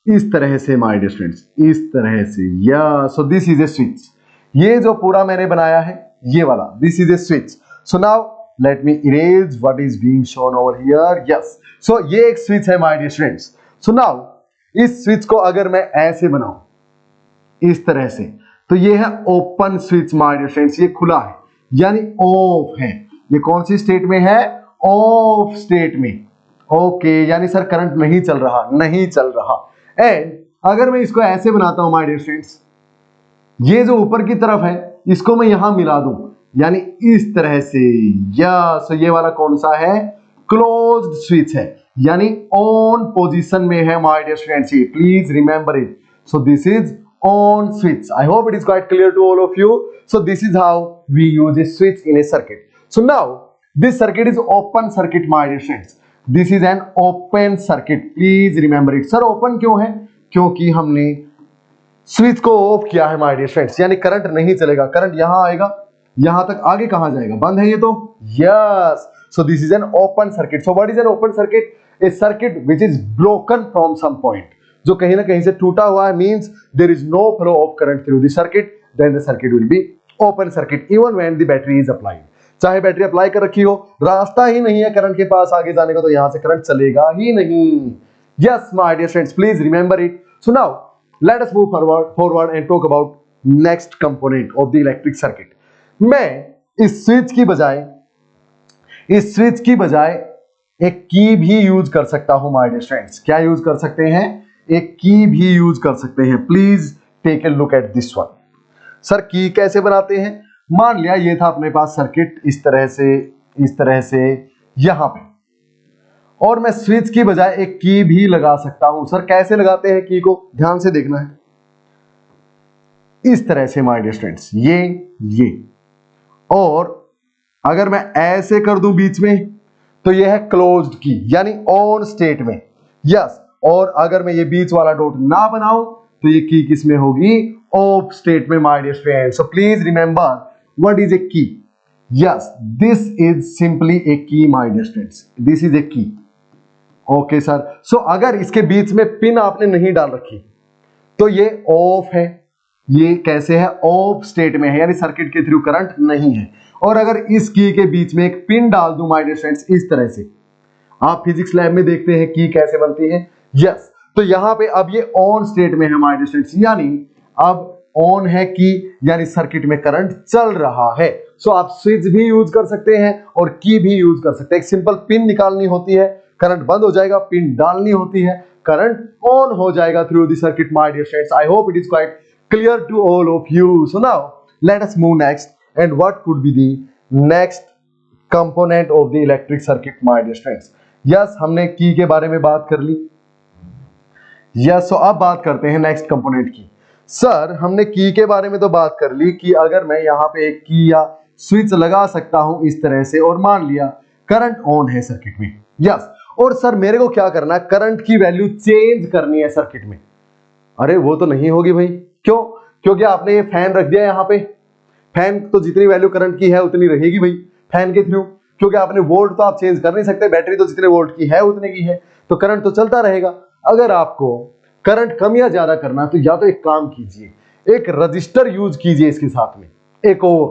Speaker 1: इस तरह से माय डियर स्टूडेंट्स, इस तरह से। या so this is a switch, ये जो पूरा मैंने बनाया है ये वाला, this is a switch. So now let me erase what is being shown over here. Yes, so ये एक स्विच है my dear students. So now इस स्विच को अगर मैं ऐसे बनाऊं इस तरह से, तो ये है open switch my dear friends, ये खुला है यानी ऑफ है। ये कौन सी स्टेट में है? ऑफ स्टेट में। ओके, यानी सर करंट नहीं चल रहा, नहीं चल रहा। एंड अगर मैं इसको ऐसे बनाता हूं माय डियर फ्रेंड्स, ये जो ऊपर की तरफ है इसको मैं यहां मिला दूं, यानी इस तरह से। यस, ये वाला कौन सा है? क्लोज्ड स्विच है, यानी ऑन पोजीशन में है my dear students. Please remember it. So this is on switch. I hope it is quite clear to all of you. So this is how we use a switch in a circuit. So now this circuit is open circuit my dear friends. This is an open circuit. Please remember it. Sir open क्यों है? क्योंकि हमने switch को of किया है my dear friends, यानी current नहीं चलेगा। करंट यहां आएगा, यहां तक, आगे कहां जाएगा? बंद है ये तो। Yes. So this is an open circuit. So what is an open circuit? A circuit which is broken from some point. जो कहीं ना कहीं से टूटा हुआ है, means there is no flow of current through the circuit, then the circuit will be open circuit even when the battery is applied. चाहे battery apply कर रखी हो, रास्ता ही नहीं है करंट के पास आगे जाने का, तो यहां से करंट चलेगा ही नहीं। Yes my dear friends, please remember it. So now let us move forward and talk about next component of the electric circuit. मैं इस स्विच की बजाय इस स्विच की बजाय एक की भी यूज कर सकता हूं माय डियर स्टूडेंट्स। क्या यूज कर सकते हैं? एक की भी यूज कर सकते हैं। Please take a look at this one. Sir की कैसे बनाते हैं? मान लिया ये था अपने पास सर्किट इस तरह से यहां पे, और मैं स्विच की बजाय एक की भी लगा सकता हूं। सर कैसे लगाते हैं की को? ध्यान से देखना है। इस तरह से माय डियर स्टूडेंट्स, ये और अगर मैं ऐसे कर दूं बीच में तो यह है क्लोज्ड की, यानी ऑन स्टेट में। यस, और अगर मैं ये बीच वाला डॉट ना बनाऊं तो ये की किस में होगी? ऑफ स्टेट में my dear friends. So please remember what is a key. Yes, this is simply a key my dear friends, this is a key. Okay sir. सो अगर इसके बीच में पिन आपने नहीं डाल रखी तो ये ऑफ है। ये कैसे है? ऑफ स्टेट में है, यानी सर्किट के थ्रू करंट नहीं है। और अगर इस की के बीच में एक पिन डाल दूं माय डियर फ्रेंड्स इस तरह से, आप फिजिक्स लैब में देखते हैं की कैसे बनती है। यस, तो यहां पे अब ये ऑन स्टेट में है माय डियर फ्रेंड्स, यानी अब ऑन है की, यानी सर्किट में करंट चल रहा है। सो आप स्विच भी यूज कर सकते हैं और की भी यूज कर सकते हैं। एक सिंपल पिन निकालनी होती है, करंट बंद हो जाएगा, पिन डालनी होती है, करंट ऑन हो जाएगा through the circuit my dear friends. I hope it is quite clear to all of you. So now let us move next, and what could be the next component of the electric circuit my dear friends? Yes, हमने की के बारे में बात कर ली। Yes, so अब बात करते हैं नेक्स्ट कंपोनेंट की। सर हमने की के बारे में तो बात कर ली कि अगर मैं यहाँ पे एक की या स्विच लगा सकता हूं इस तरह से, और मान लिया करंट ऑन है सर्किट में। यस, और सर मेरे को क्या करना है? करंट की वैल्यू चेंज करनी है सर्किट में। अरे वो तो नहीं होगी भाई। क्यों? क्योंकि आपने ये फैन रख दिया यहाँ पे। फैन तो जितनी वैल्यू करंट की है उतनी रहेगी भाई फैन के थ्रू, क्योंकि आपने वोल्ट तो आप चेंज कर नहीं सकते, बैटरी तो जितने वोल्ट की है उतने की है, तो करंट तो चलता रहेगा। अगर आपको करंट कम या ज्यादा करना तो या तो एक काम कीजिए, एक रजिस्टर यूज कीजिए इसके साथ में एक और,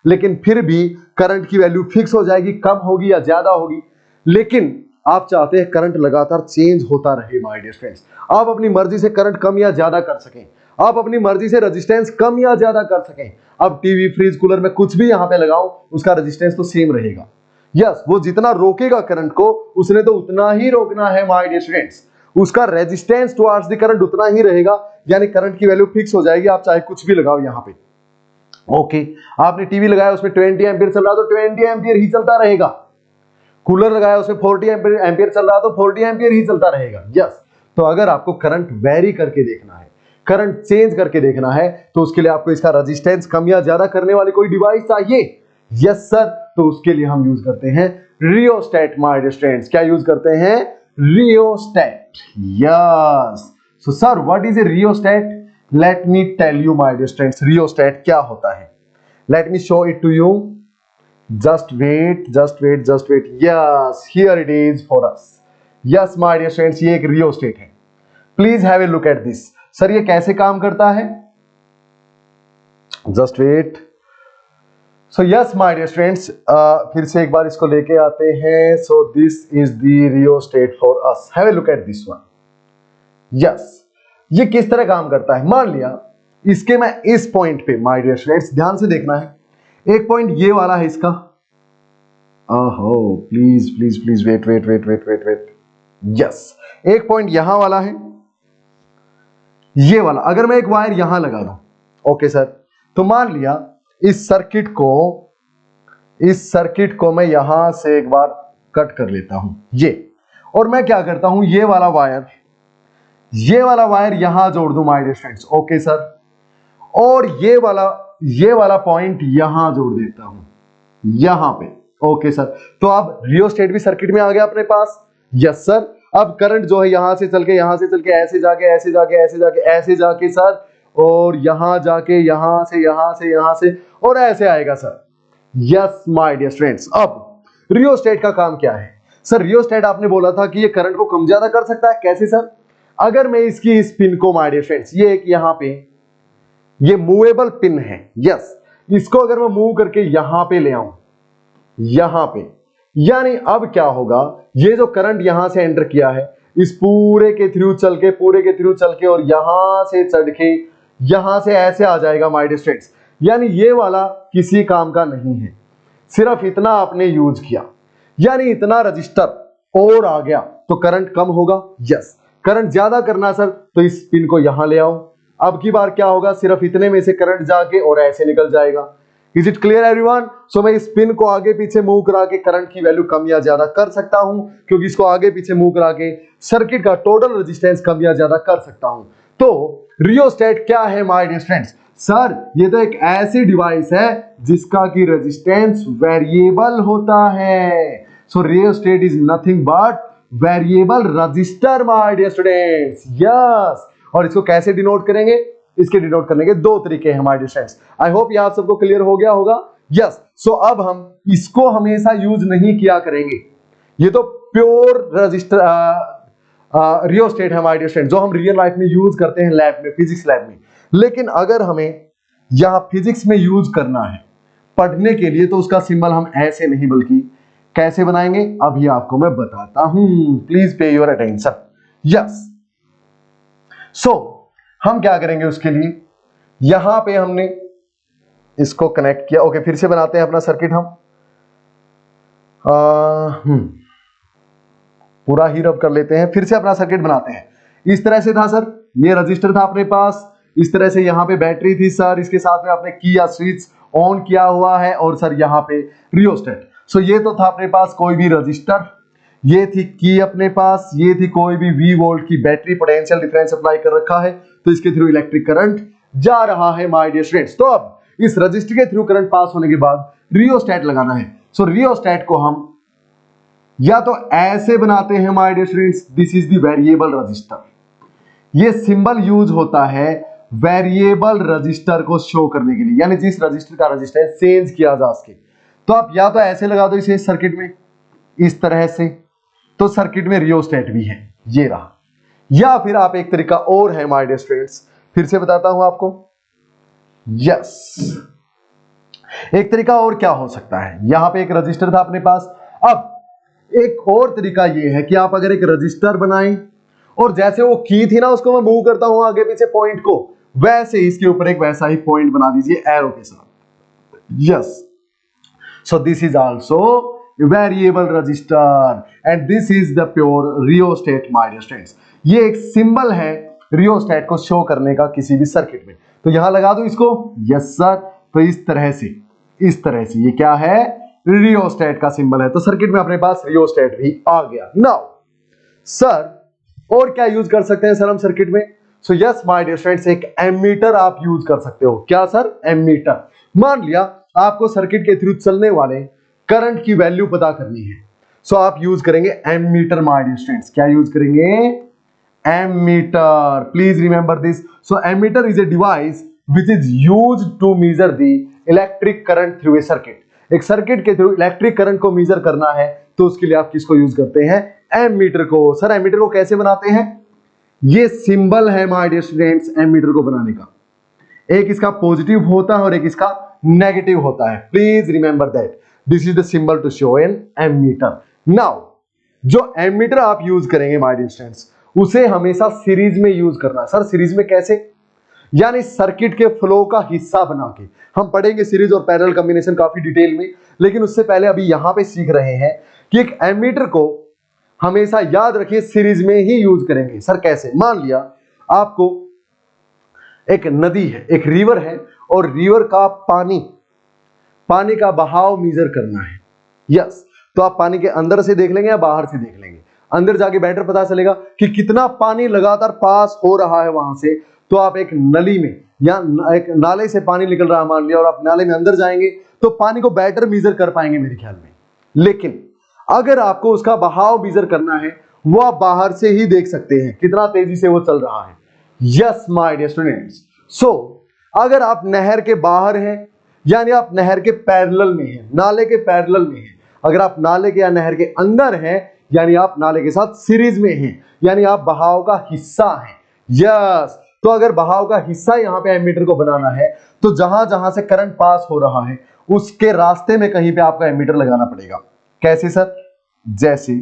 Speaker 1: लेकिन फिर भी करंट की वैल्यू फिक्स हो जाएगी, कम होगी या ज्यादा होगी। लेकिन आप चाहते हैं करंट लगातार चेंज होता रहे माय डियर फ्रेंड्स। आप अपनी मर्जी से करंट कम या ज्यादा कर सकें, आप अपनी मर्जी से रेजिस्टेंस कम या ज्यादा कर सकें। अब टीवी, फ्रिज, कूलर में कुछ भी यहां पे लगाओ, उसका रेजिस्टेंस तो सेम रहेगा। यस, वो जितना रोकेगा करंट को उसने तो उतना ही रोकना है माय डियर स्टूडेंट्स। उसका रेजिस्टेंस टुवर्ड्स द करंट उतना ही रहेगा, यानी करंट की वैल्यू फिक्स हो जाएगी, आप चाहे कुछ भी लगाओ यहां पे। ओके, आपने टीवी लगाया उसमें 20 एम्पीयर चल रहा तो 20 एम्पीयर ही चलता रहेगा। कूलर लगाया उसमें 40 एम्पीयर चल रहा तो 40 एम्पीयर ही चलता रहेगा। यस, तो अगर आपको करंट वेरी करके देखना है, करंट चेंज करके देखना है, तो उसके लिए आपको इसका रेजिस्टेंस कम या ज्यादा करने वाली कोई डिवाइस चाहिए। यस सर, तो उसके लिए हम यूज करते हैं रियोस्टेट माय डियर स्टूडेंट्स। क्या यूज करते हैं? Rheostat. Yes, so sir what is a rheostat? Let me tell you my dear students, rheostat क्या होता है। Let me show it to you. Just wait. Yes, here it is for us. Yes, my dear friends, ये एक rheostat है। Please have a look at this. Sir ये कैसे काम करता है? Just wait. So yes, my dear friends, फिर से एक बार इसको लेके आते हैं। So this is the rheostat for us. Have a look at this one. Yes, ये किस तरह काम करता है? मान लिया इसके मैं इस पॉइंट पे, my dear friends, ध्यान से देखना है, एक पॉइंट ये वाला है इसका। ओहो, प्लीज वेट। यस, एक पॉइंट यहां वाला है, ये वाला। अगर मैं एक वायर यहां लगा दूं, ओके सर, तो मान लिया इस सर्किट को मैं यहां से एक बार कट कर लेता हूं ये, और मैं क्या करता हूं, ये वाला वायर यहां जोड़ दूं my dear friends. Okay sir, और ये वाला पॉइंट यहां जोड़ देता हूं यहां पे। ओके सर, तो अब रियोस्टेट भी सर्किट में आ गया अपने पास। यस सर, अब करंट जो है यहां से चल के ऐसे जाके सर, और यहां जाके यहां से और ऐसे आएगा sir. Yes my dear friends, अब रियोस्टेट का काम क्या है? सर रियोस्टेट आपने बोला था कि ये करंट को कम ज्यादा कर सकता है। कैसे सर? अगर मैं इसकी इस पिन को, माय डियर फ्रेंड्स, ये एक यहां पे ये मूवेबल पिन है। यस, इसको अगर मैं मूव करके यहां पे ले आऊं, यहां पे, यानी अब क्या होगा, ये जो करंट यहां से एंटर किया है इस पूरे के थ्रू चल के और यहां से चढ़ के यहां से ऐसे आ जाएगा माय डियर स्टूडेंट्स। यानी ये वाला किसी काम का नहीं है, सिर्फ इतना आपने यूज किया। यानी इतना रजिस्टर और आ गया तो करंट कम होगा। यस, करंट ज्यादा करना सर तो इस पिन को यहां ले आओ। अब की बार क्या होगा, सिर्फ इतने में से करंट जाके और ऐसे निकल जाएगा। Is it clear everyone? So मैं इस पिन को आगे पीछे मूव करा के करंट की वैल्यू कम या ज्यादा कर सकता हूं, क्योंकि इसको आगे पीछे मूव करा के सर्किट का टोटल रेजिस्टेंस कम या ज्यादा कर सकता हूं। तो रियोस्टेट क्या है माय डियर फ्रेंड्स? सर ये तो एक ऐसी डिवाइस है जिसका की रेजिस्टेंस वेरिएबल होता है। So rheostat is nothing but variable resistor my dear students. Yes, और इसको कैसे डिनोट करेंगे? इसके डिनोट करने के दो तरीके हैं my dear students. I hope ये आप सबको क्लियर हो गया होगा। यस, सो अब हम इसको हमेशा यूज नहीं किया करेंगे। ये तो प्योर रजिस्टर रियोस्टेट है माय डियर स्टूडेंट्स, जो हम रियल लाइफ में यूज करते हैं लैब में, फिजिक्स लैब में। लेकिन अगर हमें यहां फिजिक्स में यूज करना है पढ़ने के लिए, तो उसका सिंबल हम ऐसे नहीं बल्कि कैसे बनाएंगे अभी आपको मैं बताता हूं। Please pay your attention. Yes, सो हम क्या करेंगे उसके लिए, यहां पे हमने इसको कनेक्ट किया। ओके, फिर से बनाते हैं अपना सर्किट हम। पूरा ही रब कर लेते हैं, फिर से अपना सर्किट बनाते हैं। इस तरह से था सर, ये रजिस्टर था अपने पास, इस तरह से यहां पे बैटरी थी सर, इसके साथ में आपने की या स्विच ऑन किया हुआ है, और सर यहां पे रियोस्टेट। सो ये तो था अपने पास कोई भी रजिस्टर, ये थी की अपने पास, ये थी कोई भी V वोल्ट की बैटरी, पोटेंशियल डिफरेंस अप्लाई कर रखा है तो इसके थ्रू इलेक्ट्रिक करंट जा रहा है माय डियर स्टूडेंट्स। तो अब इस रजिस्टर के थ्रू करंट पास होने के बाद रियोस्टेट लगाना है। सो रियोस्टेट को हम या तो ऐसे बनाते हैं my dear students, this is the variable resistor. ये सिंबल यूज होता है वेरिएबल रजिस्टर को शो करने के लिए, यानी जिस रजिस्टर का रजिस्टेंस चेंज किया जा सके। तो आप या तो ऐसे लगा दो इसे सर्किट में इस तरह से, तो सर्किट में रियोस्टेट भी है, ये रहा। या फिर आप एक तरीका और है माय डियर स्टूडेंट्स, फिर से बताता हूं आपको। यस, एक तरीका और क्या हो सकता है, यहां पे एक रजिस्टर था अपने पास। अब एक और तरीका ये है कि आप अगर एक रजिस्टर बनाएं और जैसे वो की थी ना उसको मैं मूव करता हूं आगे पीछे पॉइंट को, वैसे इसके ऊपर एक वैसा ही पॉइंट बना दीजिए एरो के साथ। Yes, so this is also variable resistor and this is the pure rheostat my dear students. ये एक सिंबल है रियोस्टेट को शो करने का किसी भी सर्किट में। तो यहां लगा दो इसको। यस सर, तो इस तरह से ये क्या है, रियोस्टेट का सिंबल है। तो सर्किट में अपने पास रियोस्टेट भी आ गया। नाउ सर और क्या यूज कर सकते हैं सर हम सर्किट में? So yes my dear friends, एक एमीटर आप यूज कर सकते हो। क्या सर? एमीटर। मान लिया आपको सर्किट के थ्रू चलने वाले करंट की वैल्यू पता करनी है, सो आप यूज करेंगे एमीटर माय डियर स्टूडेंट्स। क्या यूज करेंगे? Ammeter. Please remember this. So ammeter is a device which is used to measure the electric current through a circuit. एक सर्किट के थ्रू इलेक्ट्रिक करंट को मेजर करना है तो उसके लिए आप किसको यूज करते हैं? एमीटर को। सर एमीटर को कैसे बनाते हैं? ये सिंबल है माय डियर स्टूडेंट्स एमीटर को बनाने का। एक इसका पॉजिटिव होता है और एक इसका नेगेटिव होता है। Please remember that this is the symbol to show an ammeter. Now जो एमीटर आप यूज करेंगे माय डियर स्टूडेंट्स, उसे हमेशा सीरीज में यूज करना है। सर सीरीज में कैसे? यानी सर्किट के फ्लो का हिस्सा बना के। हम पढ़ेंगे सीरीज और पैरेलल कॉम्बिनेशन काफी डिटेल में, लेकिन उससे पहले अभी यहां पे सीख रहे हैं कि एक एमीटर को हमेशा याद रखिए सीरीज में ही यूज करेंगे। सर कैसे? मान लिया आपको एक नदी है, एक रिवर है, और रिवर का पानी का बहाव मेजर करना है। यस, तो आप पानी के अंदर से देख लेंगे या बाहर से देख लेंगे? अंदर जाके बेटर पता चलेगा कि कितना पानी लगातार पास हो रहा है वहां से। तो आप एक नली में या एक नाले से पानी निकल रहा है मान लिया, और आप नाले में अंदर जाएंगे तो पानी को बेटर मेजर कर पाएंगे मेरे ख्याल में। लेकिन अगर आपको उसका बहाव मेजर करना है, वो आप बाहर से ही देख सकते हैं कितना तेजी से वो चल रहा है। यस माय डियर स्टूडेंट्स, सो अगर आप नहर के बाहर हैं, यानी आप नहर के पैरेलल में हैं, नाले के पैरेलल में हैं। अगर आप नाले के या नहर के अंदर हैं, यानी आप नाले के साथ सीरीज में हैं, यानी आप बहाव का हिस्सा हैं। यस, तो अगर बहाव का हिस्सा यहां पे एमीटर को बनाना है, तो जहां जहां से करंट पास हो रहा है उसके रास्ते में कहीं पे आपका एमीटर लगाना पड़ेगा। कैसे सर? जैसे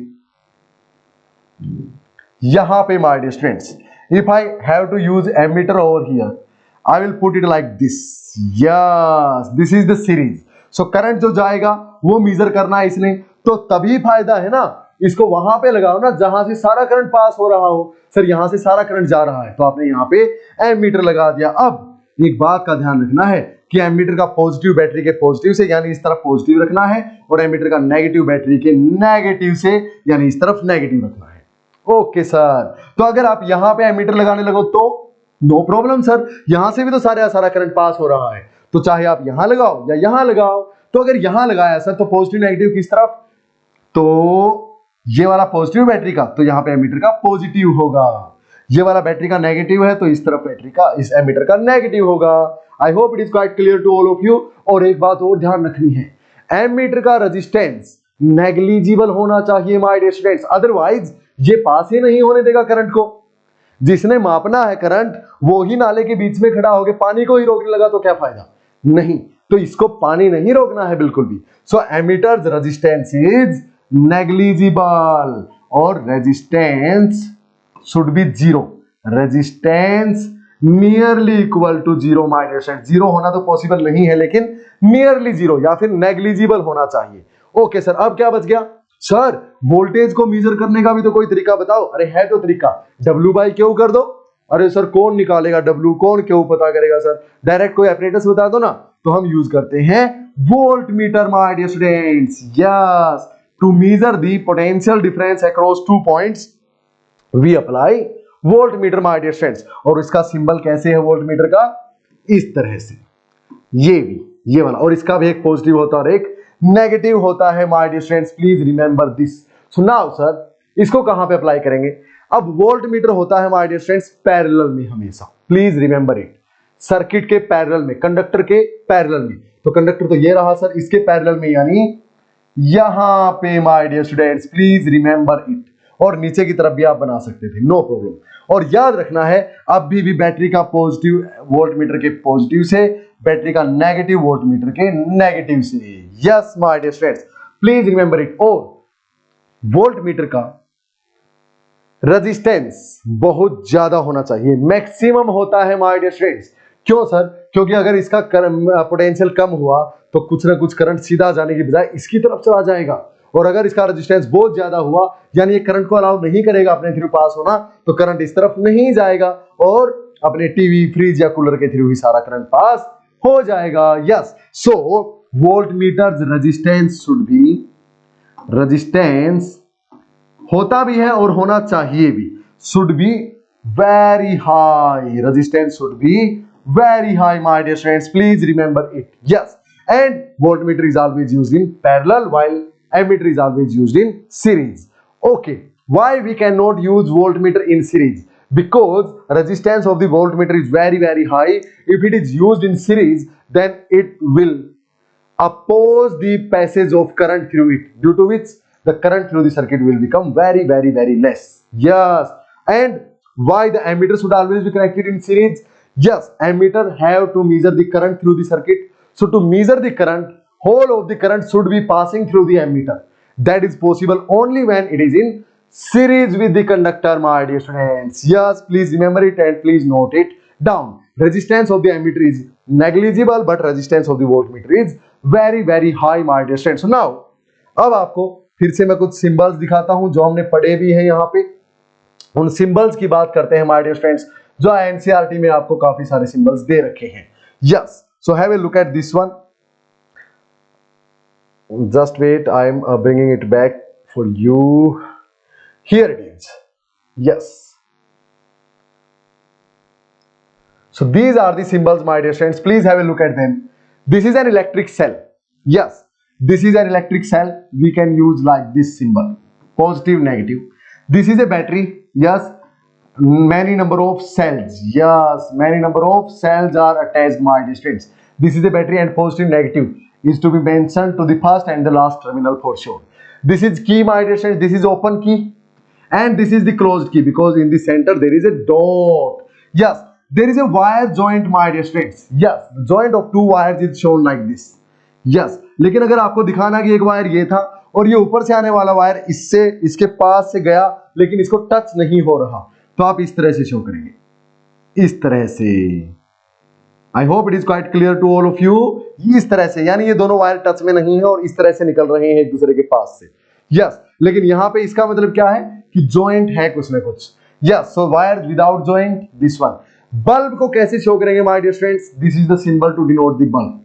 Speaker 1: यहां पे my dear students, if I have to use ammeter over here, I will put it like this. Yes, this is the series. So current जो जाएगा वो मेजर करना है इसने, तो तभी फायदा है ना, इसको वहां पे लगाओ ना जहां से सारा करंट पास हो रहा हो। सर यहां से सारा करंट जा रहा है तो आपने यहाँ पे एमीटर लगा दिया। अब एक बात का ध्यान रखना है कि एमीटर का पॉजिटिव बैटरी के पॉजिटिव से यानी इस तरफ पॉजिटिव रखना है, और एमीटर का नेगेटिव बैटरी के नेगेटिव से यानी इस तरफ नेगेटिव रखना है। ओके सर, तो अगर आप यहां पे एमीटर लगाने लगो तो नो प्रॉब्लम सर, यहां से भी तो सारा करंट पास हो रहा है, तो चाहे आप यहां लगाओ या यहां लगाओ। तो अगर यहां लगाया सर तो पॉजिटिव नेगेटिव किस तरफ, तो ये वाला पॉजिटिव बैटरी का, तो यहां पे एमीटर का पॉजिटिव होगा। ये वाला बैटरी का नेगेटिव है तो इस तरफ बैटरी का, इस एमीटर का नेगेटिव होगा। I hope it is quite clear to all of you. और एक बात और ध्यान रखनी है, एमीटर का रेजिस्टेंस नेग्लिजिबल होना चाहिए माय डियर स्टूडेंट्स, अदरवाइज ये पास ही नहीं होने देगा करंट को। जिसने मापना है करंट वो ही नाले के बीच में खड़ा होकर पानी को ही रोकने लगा तो क्या फायदा, नहीं, तो इसको पानी नहीं रोकना है बिल्कुल भी। So ammeter's resistance is negligible और resistance should be zero, resistance nearly equal to zero my dear students. Zero होना तो पॉसिबल नहीं है लेकिन नियरली जीरो या फिर नेग्लिजिबल होना चाहिए। ओके सर, अब क्या बच गया सर, वोल्टेज को मेजर करने का भी तो कोई तरीका बताओ। अरे है तो तरीका, W बाई क्यू कर दो। अरे सर कौन निकालेगा W, कौन क्यू पता करेगा सर, डायरेक्ट कोई एपरेटस बता दो ना। तो हम यूज करते हैं voltmeter my dear students, yes, to measure the potential difference across 2 points we apply voltmeter my dear students. और इसका सिंबल कैसे है वोल्ट मीटर का, इस तरह से, ये भी, ये वाला, और इसका भी एक पॉजिटिव होता है और एक नेगेटिव होता है my dear students, please remember this. So now sir इसको कहां पे अप्लाई करेंगे, अब वोल्ट मीटर होता है माय डियर स्टूडेंट्स पैरेलल में हमेशा, प्लीज रिमेंबर इट, सर्किट के पैरेलल में, कंडक्टर के पैरेलल में। तो कंडक्टर तो ये रहा सर, इसके पैरेलल में यानी यहां पे my dear students, please remember it. और नीचे की तरफ भी आप बना सकते थे, नो प्रॉब्लम। और याद रखना है अभी भी बैटरी का पॉजिटिव वोल्ट मीटर के पॉजिटिव से, बैटरी का नेगेटिव वोल्ट मीटर के नेगेटिव से। Yes my dear students, please remember it. और वोल्ट मीटर का रेजिस्टेंस बहुत ज्यादा होना चाहिए, मैक्सिमम होता है माय डियर स्टूडेंट्स। क्यों सर, क्योंकि अगर इसका पोटेंशियल कम हुआ तो कुछ ना कुछ करंट सीधा जाने की बजाय इसकी तरफ चला जाएगा, और अगर इसका रेजिस्टेंस बहुत ज्यादा हुआ यानी ये करंट को अलाउ नहीं करेगा अपने थ्रू पास होना, तो करंट इस तरफ नहीं जाएगा और अपने टीवी, फ्रिज या कूलर के थ्रू ही सारा करंट पास हो जाएगा। Yes, so voltmeter's resistance should be, resistance होता भी है और होना चाहिए भी, should be very high, resistance should be very high my dear students, please remember it. Yes, and voltmeter is always used in parallel while ammeter is always used in series. Okay, why we cannot use voltmeter in series? Because resistance of the voltmeter is very high. If it is used in series, then it will oppose the passage of current through it, due to which the current through the circuit will become very less. Yes, and why the ammeter should always be connected in series? Yes, ammeter have to measure the current through the circuit. So to measure the current, whole of the current should be passing through the ammeter. That is possible only when it is in series with the conductor, my dear students. Yes, please remember it and please note it down. Resistance of the ammeter is negligible, but resistance of the voltmeter is very high, my dear students. So now, अब आपको फिर से मैं कुछ symbols दिखाता हूं जो हमने पढ़े भी हैं यहाँ पे। उन सिंबल्स की बात करते हैं माय डियर स्टूडेंट्स, जो एनसीईआरटी में आपको काफी सारे सिंबल्स दे रखे हैं। Yes, so have a look at this one. Just wait, I am bringing it back for you. Here it is. Yes, so these are the symbols, my dear friends, please have a look at them. This is an electric cell. Yes, this is an electric cell. We can use like this symbol, positive, negative. This is a battery. Yes, many number of cells. Yes, many number of cells are attached, my dear students. This is a battery and positive negative is to be mentioned to the first and the last terminal for sure. This is key, my dear students. This is open key and this is the closed key, because in the center there is a dot. Yes, there is a wire joint, my dear students. Yes, the joint of two wires is shown like this. Yes, लेकिन अगर आपको दिखाना कि एक wire ये था और ये ऊपर से आने वाला वायर इससे, इसके पास से गया लेकिन इसको टच नहीं हो रहा, तो आप इस तरह से शो करेंगे, इस तरह से। I hope it is quite clear to all of you. इस तरह से, यानी ये दोनों वायर टच में नहीं है और इस तरह से निकल रहे हैं एक दूसरे के पास से। यस, लेकिन यहां पे इसका मतलब क्या है कि जॉइंट है कुछ ना कुछ। Yes, so wire without joint, this one. Bulb को कैसे शो करेंगे my dear students? This is the symbol to denote the bulb,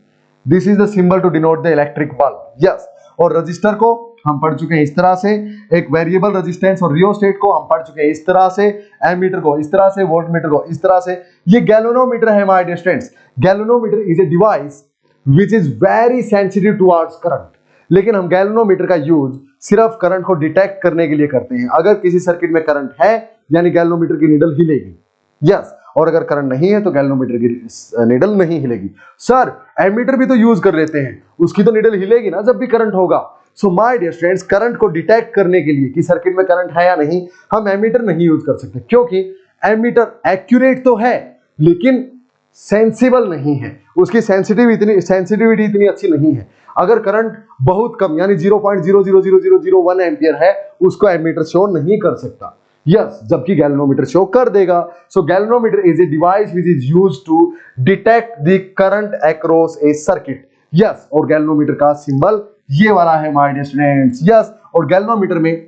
Speaker 1: this is the symbol to denote the electric bulb. Yes, और resistor को हम पढ़ चुके हैं इस तरह से, एक वेरिएबल रेजिस्टेंस और रियोस्टेट को हम पढ़ चुके हैं इस तरह से, एमीटर को इस तरह से, वोल्टमीटर को इस तरह से। ये गैल्वेनोमीटर है my dear students. Galvanometer is a device which is very sensitive towards current, लेकिन हम गैल्वेनोमीटर का यूज सिर्फ करंट को डिटेक्ट करने के लिए करते हैं। अगर किसी सर्किट में करंट है यानी गैल्वेनोमीटर की नीडल हिलेगी। यस, और अगर करंट नहीं है तो गैल्वेनोमीटर की नीडल नहीं हिलेगी। सर एमीटर भी तो यूज कर लेते हैं, उसकी तो नीडल हिलेगी ना जब भी करंट होगा। So my dear students, current को डिटेक्ट करने के लिए कि सर्किट में करंट है या नहीं, हम एमीटर नहीं यूज कर सकते, क्योंकि एमीटर एक्यूरेट तो है लेकिन सेंसिबल नहीं है, उसकी सेंसिटिविटी इतनी अच्छी नहीं है। अगर करंट बहुत कम यानी 0.0000001 एम्पियर है, उसको एमीटर शो नहीं कर सकता। यस, जबकि गैल्वेनोमीटर शो कर देगा। So galvanometer is a device which is used to detect the current across a circuit. Yes, और गैल्वेनोमीटर का सिंबल ये वाला है माय डियर स्टूडेंट्स। यस, और गैल्वेनोमीटर में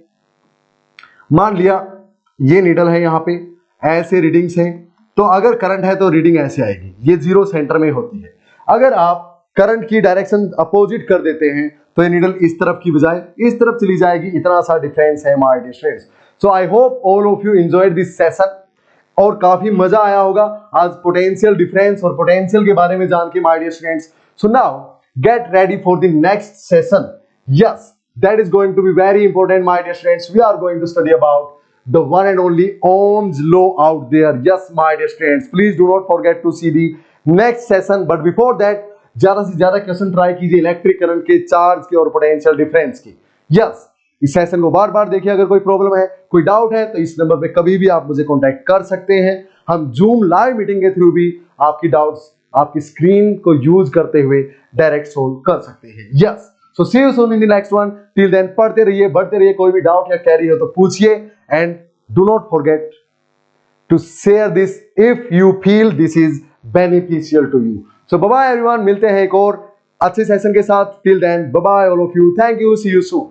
Speaker 1: मान लिया ये नीडल है, यहां पे ऐसे रीडिंग्स हैं, तो अगर करंट है तो रीडिंग ऐसे आएगी, ये जीरो सेंटर में होती है। अगर आप करंट की डायरेक्शन अपोजिट कर देते हैं तो ये नीडल इस तरफ की बजाय इस तरफ चली जाएगी। इतना सा डिफरेंस है my dear students. So I hope all of you enjoyed this session, और काफी मजा आया होगा आज पोटेंशियल डिफरेंस और पोटेंशियल के बारे में जान के my dear students. So now get ready for the next session. Yes, that is going to be very important my dear students. We are going to study about the one and only Ohm's law out there. Yes my dear students, please do not forget to see the next session, but before that ज्यादा से ज्यादा question try कीजिए electric current के, charge के और potential difference की। Yes, इस session को बार बार देखिए। अगर कोई प्रॉब्लम है, कोई डाउट है तो इस नंबर पे कभी भी आप मुझे कांटेक्ट कर सकते हैं। हम जूम लाइव मीटिंग के थ्रू भी आपकी डाउट्स आपकी स्क्रीन को यूज करते हुए डायरेक्ट सोल्व कर सकते हैं। Yes, so see you soon in the next one. Till then पढ़ते रहिए, बढ़ते रहिए। कोई भी डाउट या क्वेरी हो तो पूछिए, and do not forget to share this if you feel this is beneficial to you. So bye bye everyone, मिलते हैं एक और अच्छे सेशन के साथ। Till then bye bye all of you, thank you, see you soon.